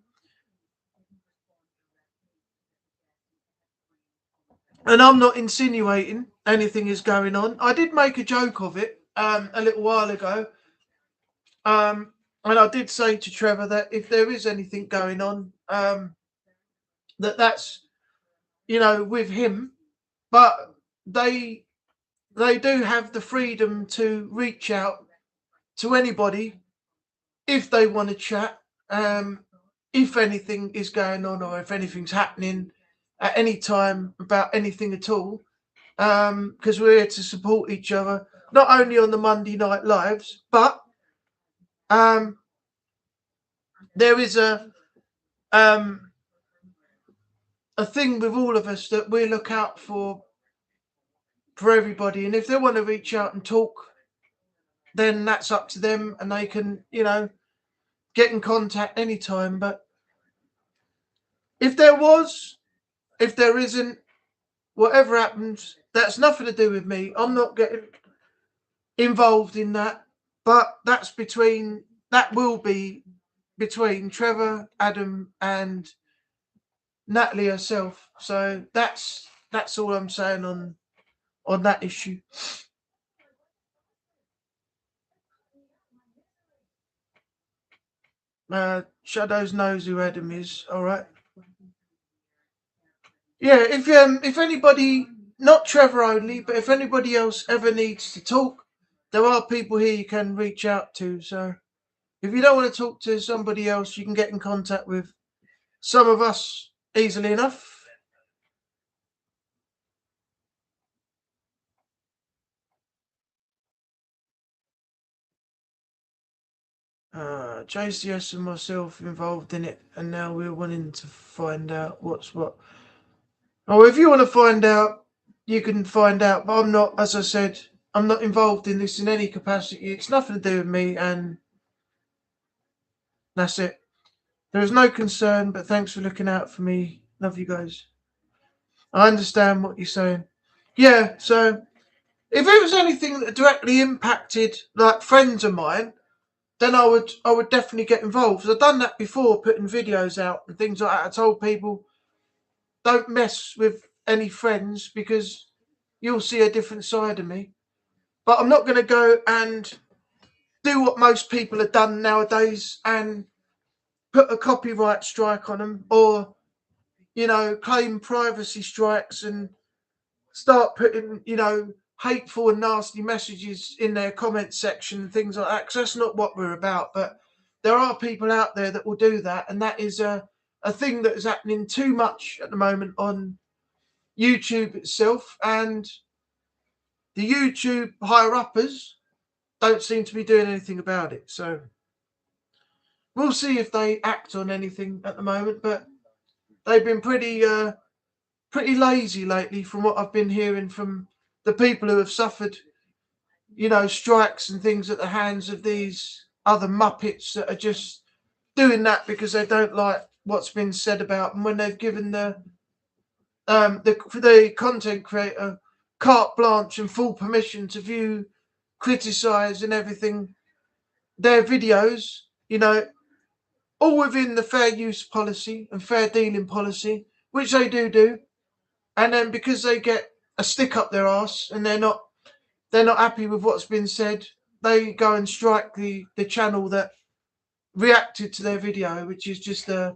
[SPEAKER 2] and I'm not insinuating anything is going on. I did make a joke of it a little while ago, and I did say to Trevor that if there is anything going on, that's with him, but they do have the freedom to reach out to anybody if they want to chat, if anything is going on or if anything's happening at any time about anything at all, because we're here to support each other, not only on the Monday Night Lives, but there is a thing with all of us that we look out for everybody, and if they want to reach out and talk, then that's up to them, and they can get in contact anytime. But if there isn't, whatever happens, that's nothing to do with me. I'm not getting involved in that, but that will be between Trevor, Adam and Natalie herself. So that's all I'm saying on that issue. Shadows knows who Adam is. All right. Yeah, if anybody, not Trevor only, but if anybody else ever needs to talk, there are people here you can reach out to. So if you don't want to talk to somebody else, you can get in contact with some of us easily enough. JCS and myself involved in it, and now we're wanting to find out what's what. Oh, if you want to find out, you can find out, but I'm not, as I said, I'm not involved in this in any capacity. It's nothing to do with me, and that's it. There is no concern, but thanks for looking out for me. Love you guys. I understand what you're saying. Yeah, so if it was anything that directly impacted like friends of mine, then I would definitely get involved. I've done that before, putting videos out and things like that. I told people, don't mess with any friends because you'll see a different side of me. But I'm not going to go and do what most people have done nowadays and put a copyright strike on them, or, you know, claim privacy strikes and start putting, you know, hateful and nasty messages in their comment section and things like that, because that's not what we're about. But there are people out there that will do that, and that is a thing that is happening too much at the moment on YouTube itself, and the YouTube higher uppers don't seem to be doing anything about it. So we'll see if they act on anything at the moment, but they've been pretty lazy lately, from what I've been hearing from the people who have suffered, you know, strikes and things at the hands of these other muppets that are just doing that because they don't like what's been said about them, when they've given the content creator carte blanche and full permission to view, criticize and everything their videos, you know, all within the fair use policy and fair dealing policy, which they do. And then because they get a stick up their arse and they're not happy with what's been said, they go and strike the channel that reacted to their video, which is just a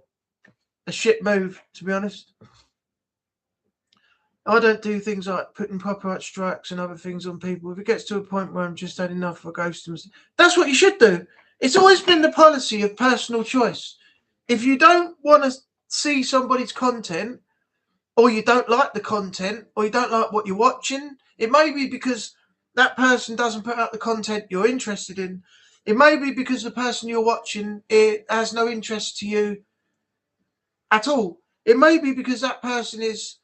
[SPEAKER 2] shit move, to be honest. I don't do things like putting copyright strikes and other things on people. If it gets to a point where I'm just had enough, I ghost them. That's what you should do. It's always been the policy of personal choice. If you don't want to see somebody's content, or you don't like the content, or you don't like what you're watching, it may be because that person doesn't put out the content you're interested in. It may be because the person you're watching, it has no interest to you at all. It may be because that person is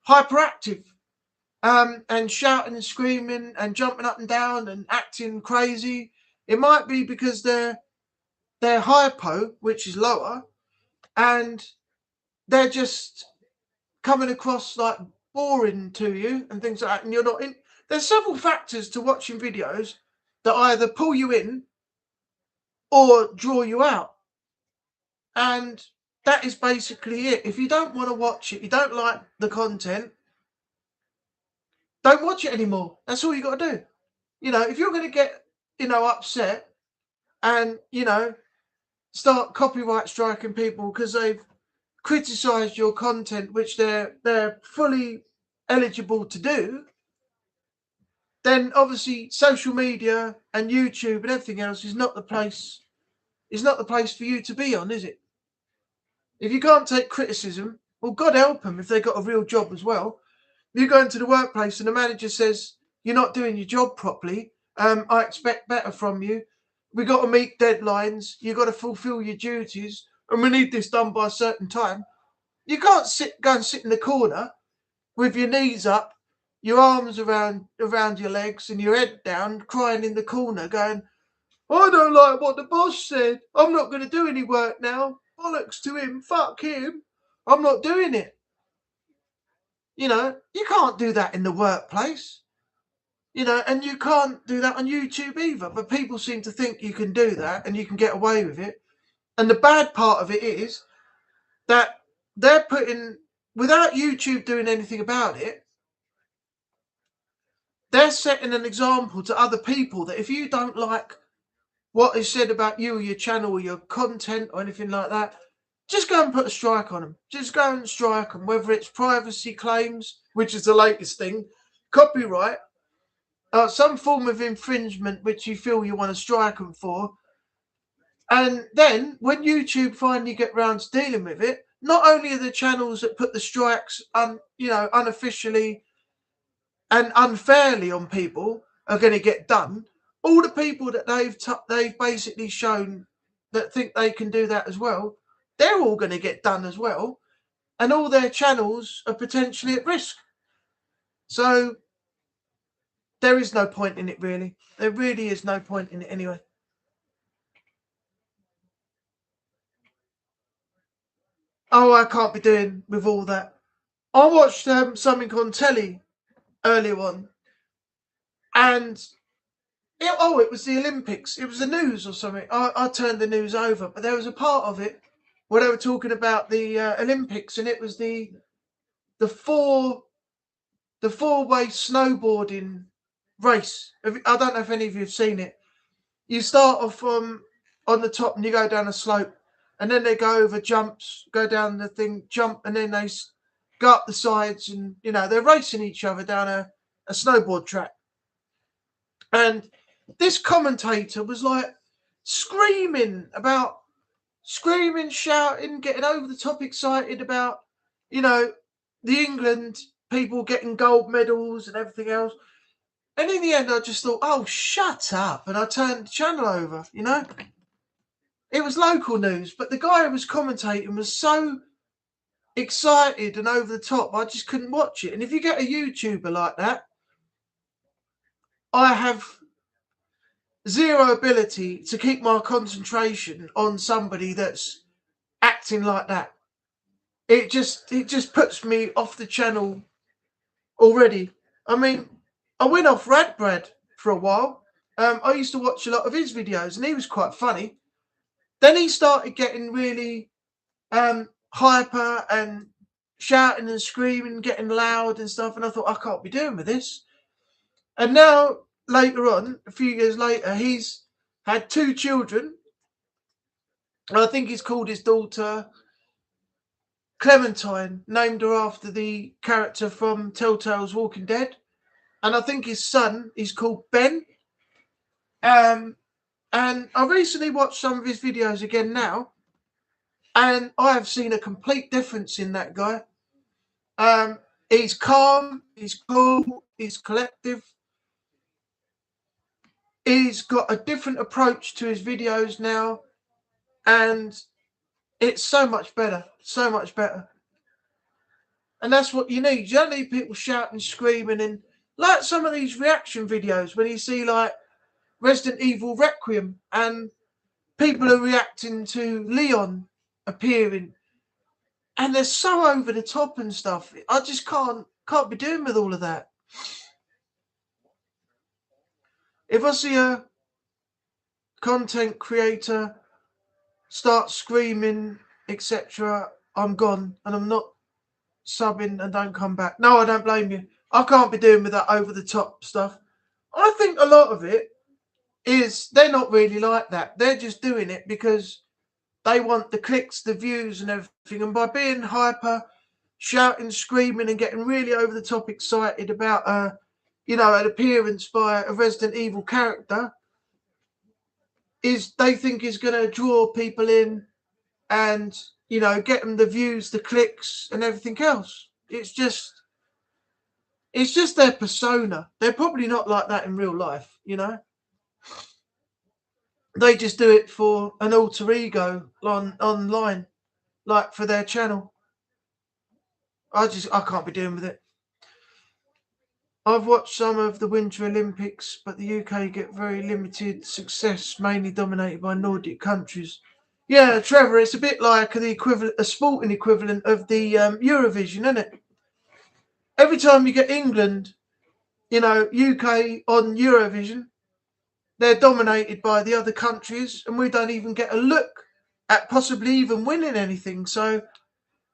[SPEAKER 2] hyperactive, and shouting and screaming and jumping up and down and acting crazy. It might be because they're hypo, which is lower, and they're just coming across like boring to you and things like that, and you're not in. There's several factors to watching videos that either pull you in or draw you out, and that is basically it. If you don't want to watch it, you don't like the content, don't watch it anymore. That's all you got to do. You know, if you're going to get, you know, upset and, you know, start copyright striking people because they've criticised your content, which they're fully eligible to do, then obviously social media and YouTube and everything else is not the place. Is not the place for you to be on, is it? If you can't take criticism, well, God help them if they've got a real job as well. You go into the workplace and the manager says you're not doing your job properly. I expect better from you. We got to meet deadlines. You got to fulfil your duties, and we need this done by a certain time. You can't go and sit in the corner with your knees up, your arms around your legs, and your head down, crying in the corner, going, "I don't like what the boss said. I'm not going to do any work now. Bollocks to him. Fuck him. I'm not doing it." You know, you can't do that in the workplace. You know, and you can't do that on YouTube either. But people seem to think you can do that and you can get away with it. And the bad part of it is that they're putting, without YouTube doing anything about it, they're setting an example to other people that if you don't like what is said about you or your channel or your content or anything like that, just go and put a strike on them. Just go and strike them, whether it's privacy claims, which is the latest thing, copyright, some form of infringement which you feel you want to strike them for. And then when YouTube finally get round to dealing with it, not only are the channels that put the strikes unofficially and unfairly on people are going to get done, all the people that they've basically shown that think they can do that as well, they're all going to get done as well, and all their channels are potentially at risk. So there is no point in it, really. There really is no point in it anyway. Oh, I can't be doing with all that. I watched something on telly earlier on, and it was the Olympics. It was the news or something. I turned the news over, but there was a part of it where they were talking about the Olympics, and it was the four-way snowboarding race. I don't know if any of you have seen it. You start off on the top and you go down a slope, and then they go over jumps, go down the thing, jump, and then they go up the sides, and they're racing each other down a snowboard track. And this commentator was like screaming, shouting, getting over the top excited about, the England people getting gold medals and everything else. And in the end, I just thought, oh, shut up. And I turned the channel over, It was local news, but the guy who was commentating was so excited and over the top, I just couldn't watch it. And if you get a YouTuber like that, I have zero ability to keep my concentration on somebody that's acting like that. It just puts me off the channel already. I mean, I went off Radbrad for a while. I used to watch a lot of his videos, and he was quite funny. Then he started getting really hyper and shouting and screaming, getting loud and stuff. And I thought, I can't be doing with this. And now, later on, a few years later, he's had 2 children. And I think he's called his daughter Clementine, named her after the character from Telltale's Walking Dead. And I think his son is called Ben. And I recently watched some of his videos again now, and I have seen a complete difference in that guy. He's calm, he's cool, he's collective. He's got a different approach to his videos now, and it's so much better, so much better. And that's what you need. You don't need people shouting, screaming, and like some of these reaction videos when you see like Resident Evil Requiem and people are reacting to Leon appearing, and they're so over the top and stuff. I just can't be doing with all of that. If I see a content creator start screaming, etc., I'm gone, and I'm not subbing and don't come back. No, I don't blame you. I can't be doing with that over the top stuff. I think a lot of it is they're not really like that. They're just doing it because they want the clicks, the views and everything. And by being hyper, shouting, screaming and getting really over the top excited about an appearance by a Resident Evil character, they think is going to draw people in and get them the views, the clicks and everything else. It's just their persona. They're probably not like that in real life, They just do it for an alter ego online, like for their channel. I can't be doing with it. I've watched some of the Winter Olympics, but the UK get very limited success, mainly dominated by Nordic countries. Yeah, Trevor, it's a bit like a sporting equivalent of the Eurovision, isn't it? Every time you get England, UK on Eurovision, they're dominated by the other countries, and we don't even get a look at possibly even winning anything. So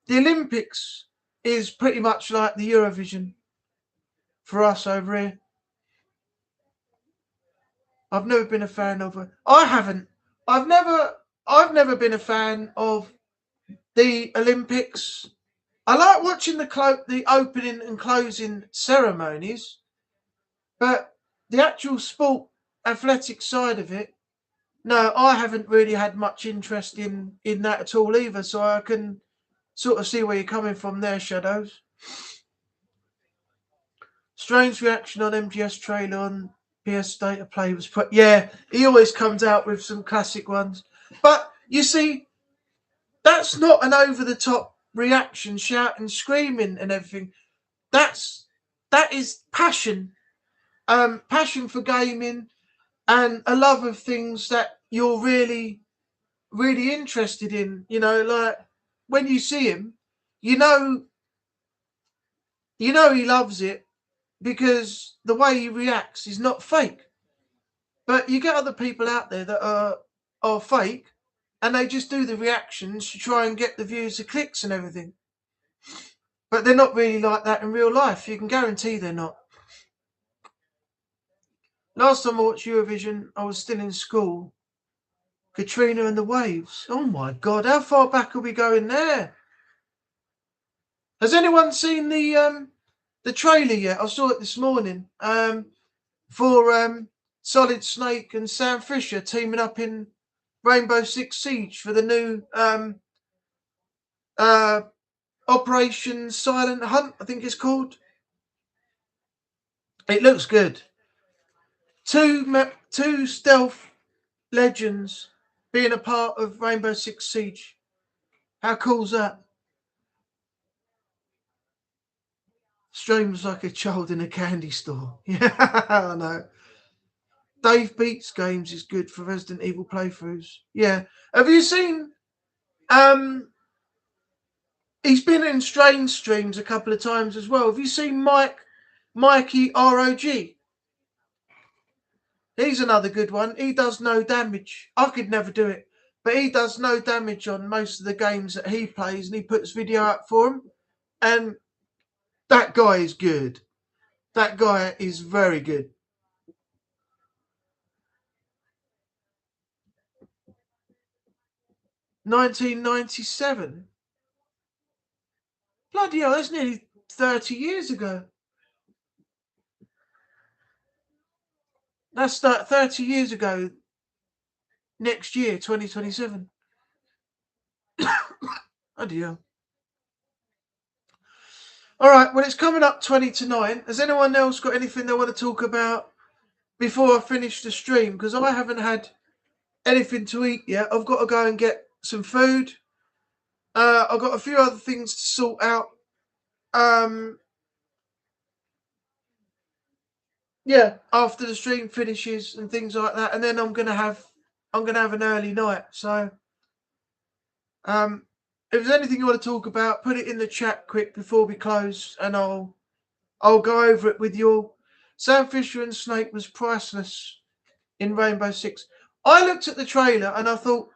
[SPEAKER 2] the Olympics is pretty much like the Eurovision for us over here. I've never been a fan of it. I haven't. I've never been a fan of the Olympics. I like watching the opening and closing ceremonies, but the actual sport, athletic side of it, no, I haven't really had much interest in that at all either. So I can sort of see where you're coming from there, Shadows. Strange reaction on MGS trailer on PS State of Play was put. Yeah, he always comes out with some classic ones. But you see, that's not an over the top reaction, shouting, screaming, and everything. That is passion, passion for gaming, and a love of things that you're really, really interested in. Like when you see him, you know he loves it because the way he reacts is not fake. But you get other people out there that are fake, and they just do the reactions to try and get the views, the clicks and everything. But they're not really like that in real life. You can guarantee they're not. Last time I watched Eurovision, I was still in school. Katrina and the Waves. Oh my God, how far back are we going there? Has anyone seen the trailer yet? I saw it this morning. For Solid Snake and Sam Fisher teaming up in Rainbow Six Siege for the new Operation Silent Hunt, I think it's called. It looks good. Two stealth legends being a part of Rainbow Six Siege. How cool's that? Streams like a child in a candy store. Yeah, I know. Dave Beats Games is good for Resident Evil playthroughs. Yeah. Have you seen he's been in Strange streams a couple of times as well. Have you seen Mikey ROG? He's another good one. He does no damage. I could never do it, but he does no damage on most of the games that he plays, and he puts video up for them. And that guy is good. That guy is very good. $1997. Bloody hell, that's nearly 30 years ago. That's 30 years ago. Next year, 2027. Bloody hell. All right, well, it's coming up 20 to 9. Has anyone else got anything they want to talk about before I finish the stream? Because I haven't had anything to eat yet. I've got to go and get some food. I've got a few other things to sort out. Yeah, after the stream finishes and things like that, and then I'm gonna have an early night. So, if there's anything you want to talk about, put it in the chat quick before we close, and I'll go over it with you all. Sam Fisher and Snake was priceless in Rainbow Six. I looked at the trailer and I thought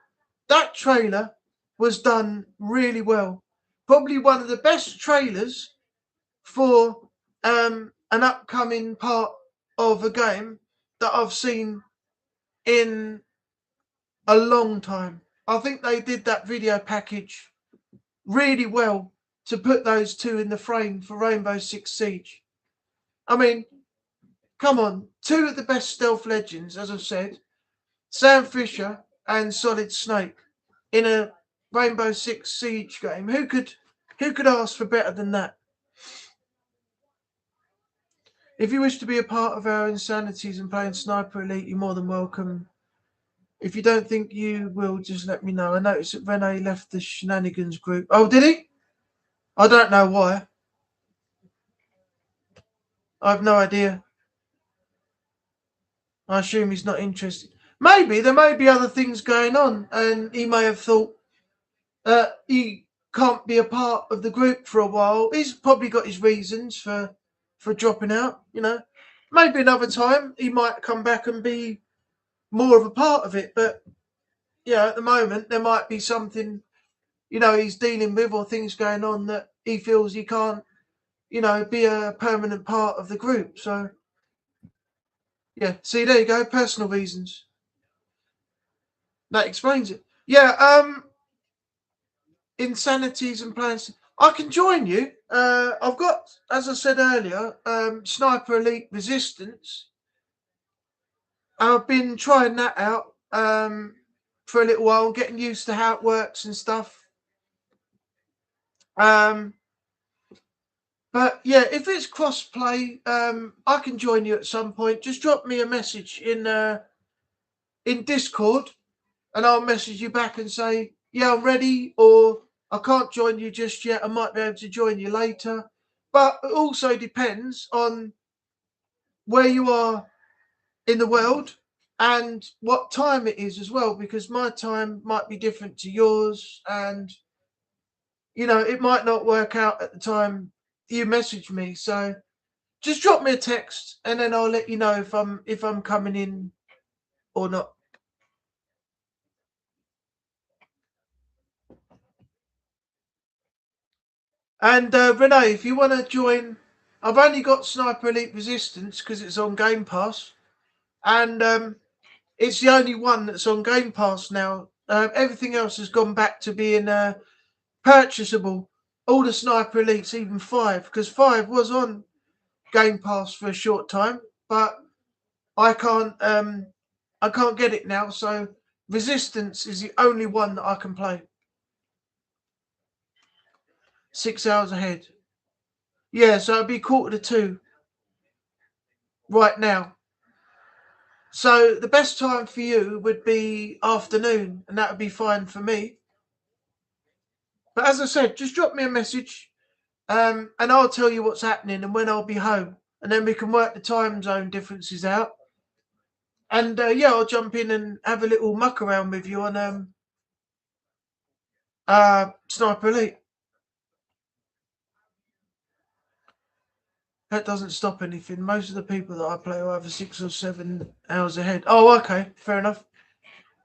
[SPEAKER 2] that trailer was done really well. Probably one of the best trailers for an upcoming part of a game that I've seen in a long time. I think they did that video package really well to put those two in the frame for Rainbow Six Siege. I mean, come on, two of the best stealth legends, as I've said, Sam Fisher and Solid Snake in a Rainbow Six Siege game. Who could ask for better than that? If you wish to be a part of our insanities and playing Sniper Elite, you're more than welcome. If you don't think you will, just let me know. I noticed that Rene left the Shenanigans group. Oh, did he? I don't know why. I have no idea. I assume he's not interested. Maybe there may be other things going on, and he may have thought he can't be a part of the group for a while. He's probably got his reasons for dropping out. You know, maybe another time he might come back and be more of a part of it. But yeah, at the moment there might be something, you know, he's dealing with or things going on that he feels he can't, you know, be a permanent part of the group. So yeah, see, there you go, personal reasons. That explains it. Yeah, insanities and plans. I can join you. I've got, as I said earlier, Sniper Elite Resistance. I've been trying that out for a little while, getting used to how it works and stuff. But yeah, if it's cross-play, I can join you at some point. Just drop me a message in Discord, and I'll message you back and say, yeah, I'm ready, or I can't join you just yet. I might be able to join you later. But it also depends on where you are in the world and what time it is as well, because my time might be different to yours, and you know, it might not work out at the time you message me. So just drop me a text and then I'll let you know if I'm coming in or not. And Renee, if you want to join, I've only got Sniper Elite Resistance because it's on Game Pass. and it's the only one that's on Game Pass now. Everything else has gone back to being purchasable. All the Sniper Elites, even 5, because 5 was on Game Pass for a short time, but I can't get it now. So Resistance is the only one that I can play. 6 hours ahead. Yeah, so it'd be 1:45 right now. So the best time for you would be afternoon, and that would be fine for me. But as I said, just drop me a message, and I'll tell you what's happening and when I'll be home, and then we can work the time zone differences out. And yeah, I'll jump in and have a little muck around with you on Sniper Elite. That doesn't stop anything. Most of the people that I play are either 6 or 7 hours ahead. Oh, okay, fair enough.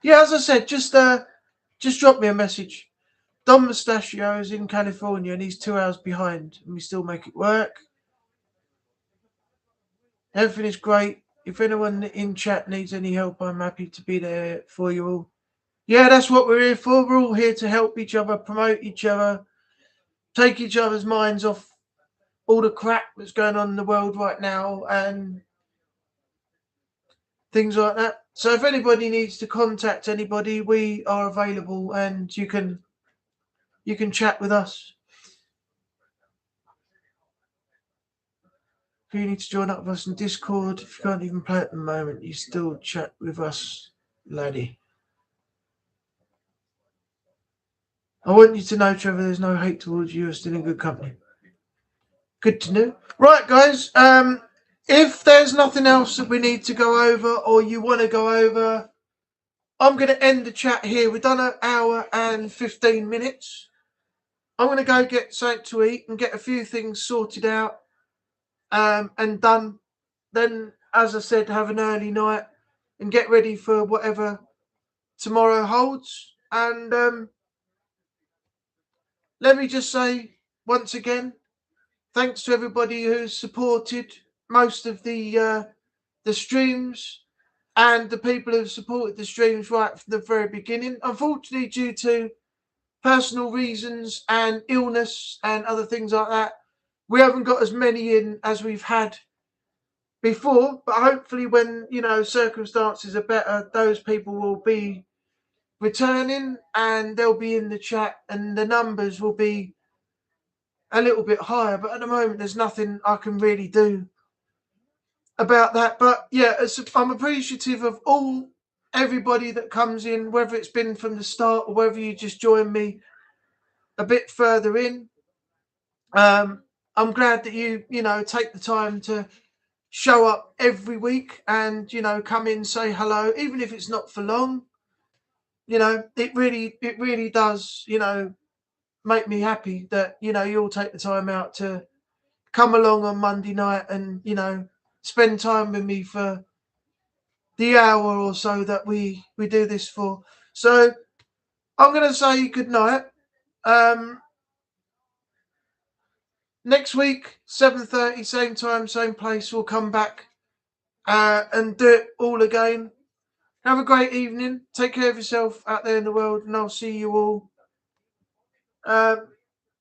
[SPEAKER 2] Yeah, as I said, just drop me a message. Don Mustachio is in California and he's 2 hours behind, and we still make it work. Everything is great. If anyone in chat needs any help, I'm happy to be there for you all. Yeah, that's what we're here for. We're all here to help each other, promote each other, take each other's minds off all the crap that's going on in the world right now and things like that. So if anybody needs to contact anybody, we are available, and you can chat with us. If you need to join up with us in Discord, if you can't even play at the moment, you still chat with us, laddie. I want you to know, Trevor, there's no hate towards you. You're still in good company. Good to know. Right, guys. If there's nothing else that we need to go over or you want to go over, I'm going to end the chat here. We've done an hour and 15 minutes. I'm going to go get something to eat and get a few things sorted out and done. Then, as I said, have an early night and get ready for whatever tomorrow holds. And let me just say once again, thanks to everybody who's supported most of the streams and the people who've supported the streams right from the very beginning. Unfortunately, due to personal reasons and illness and other things like that, we haven't got as many in as we've had before. But hopefully when, circumstances are better, those people will be returning and they'll be in the chat and the numbers will be a little bit higher. But at the moment, there's nothing I can really do about that. But yeah, I'm appreciative of everybody that comes in, whether it's been from the start or whether you just join me a bit further in. I'm glad that you take the time to show up every week and come in, say hello, even if it's not for long. It really does make me happy that you all take the time out to come along on Monday night and spend time with me for the hour or so that we do this for. So I'm going to say good night. Next week, 7:30, same time, same place. We'll come back and do it all again. Have a great evening. Take care of yourself out there in the world, and I'll see you all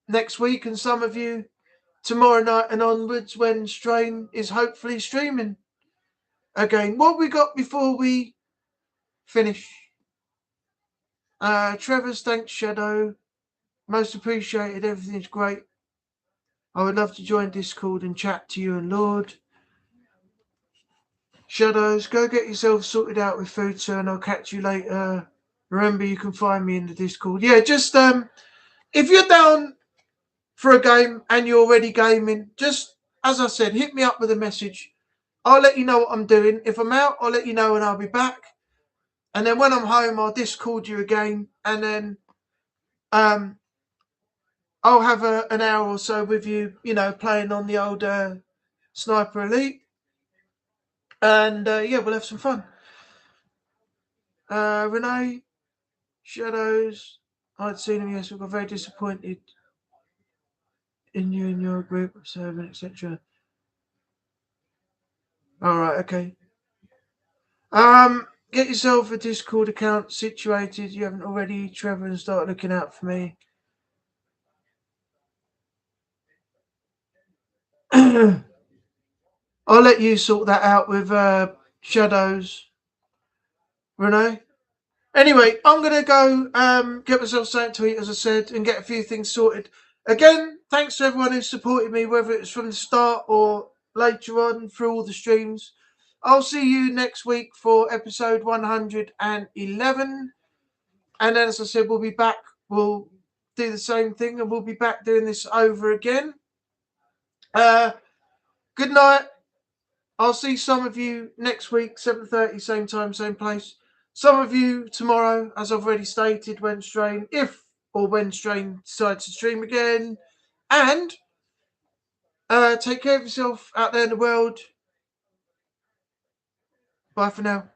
[SPEAKER 2] next week, and some of you tomorrow night and onwards when Strain is hopefully streaming again. What we got before we finish? Trevor's thanks, Shadow. Most appreciated. Everything's great. I would love to join Discord and chat to you and Lord. Shadows, go get yourself sorted out with food, sir, and I'll catch you later. Remember, you can find me in the Discord. Yeah, just if you're down for a game and you're already gaming, just as I said, hit me up with a message. I'll let you know what I'm doing. If I'm out, I'll let you know and I'll be back. And then when I'm home, I'll Discord you again, and then I'll have an hour or so with you, playing on the old Sniper Elite. And yeah, we'll have some fun. Renee, Shadows, I'd seen him, yes, we got very disappointed in you and your group of servant, etc. Alright, okay. Get yourself a Discord account situated. You haven't already, Trevor, and start looking out for me. I'll let you sort that out with Shadows, Renee. Anyway, I'm gonna go get myself something to eat, as I said, and get a few things sorted. Again, thanks to everyone who supported me, whether it's from the start or later on through all the streams. I'll see you next week for episode 111. And then, as I said, we'll be back. We'll do the same thing, and we'll be back doing this over again. Good night. I'll see some of you next week, 7:30, same time, same place. Some of you tomorrow, as I've already stated, when Strain, if or when Strain decides to stream again. And take care of yourself out there in the world. Bye for now.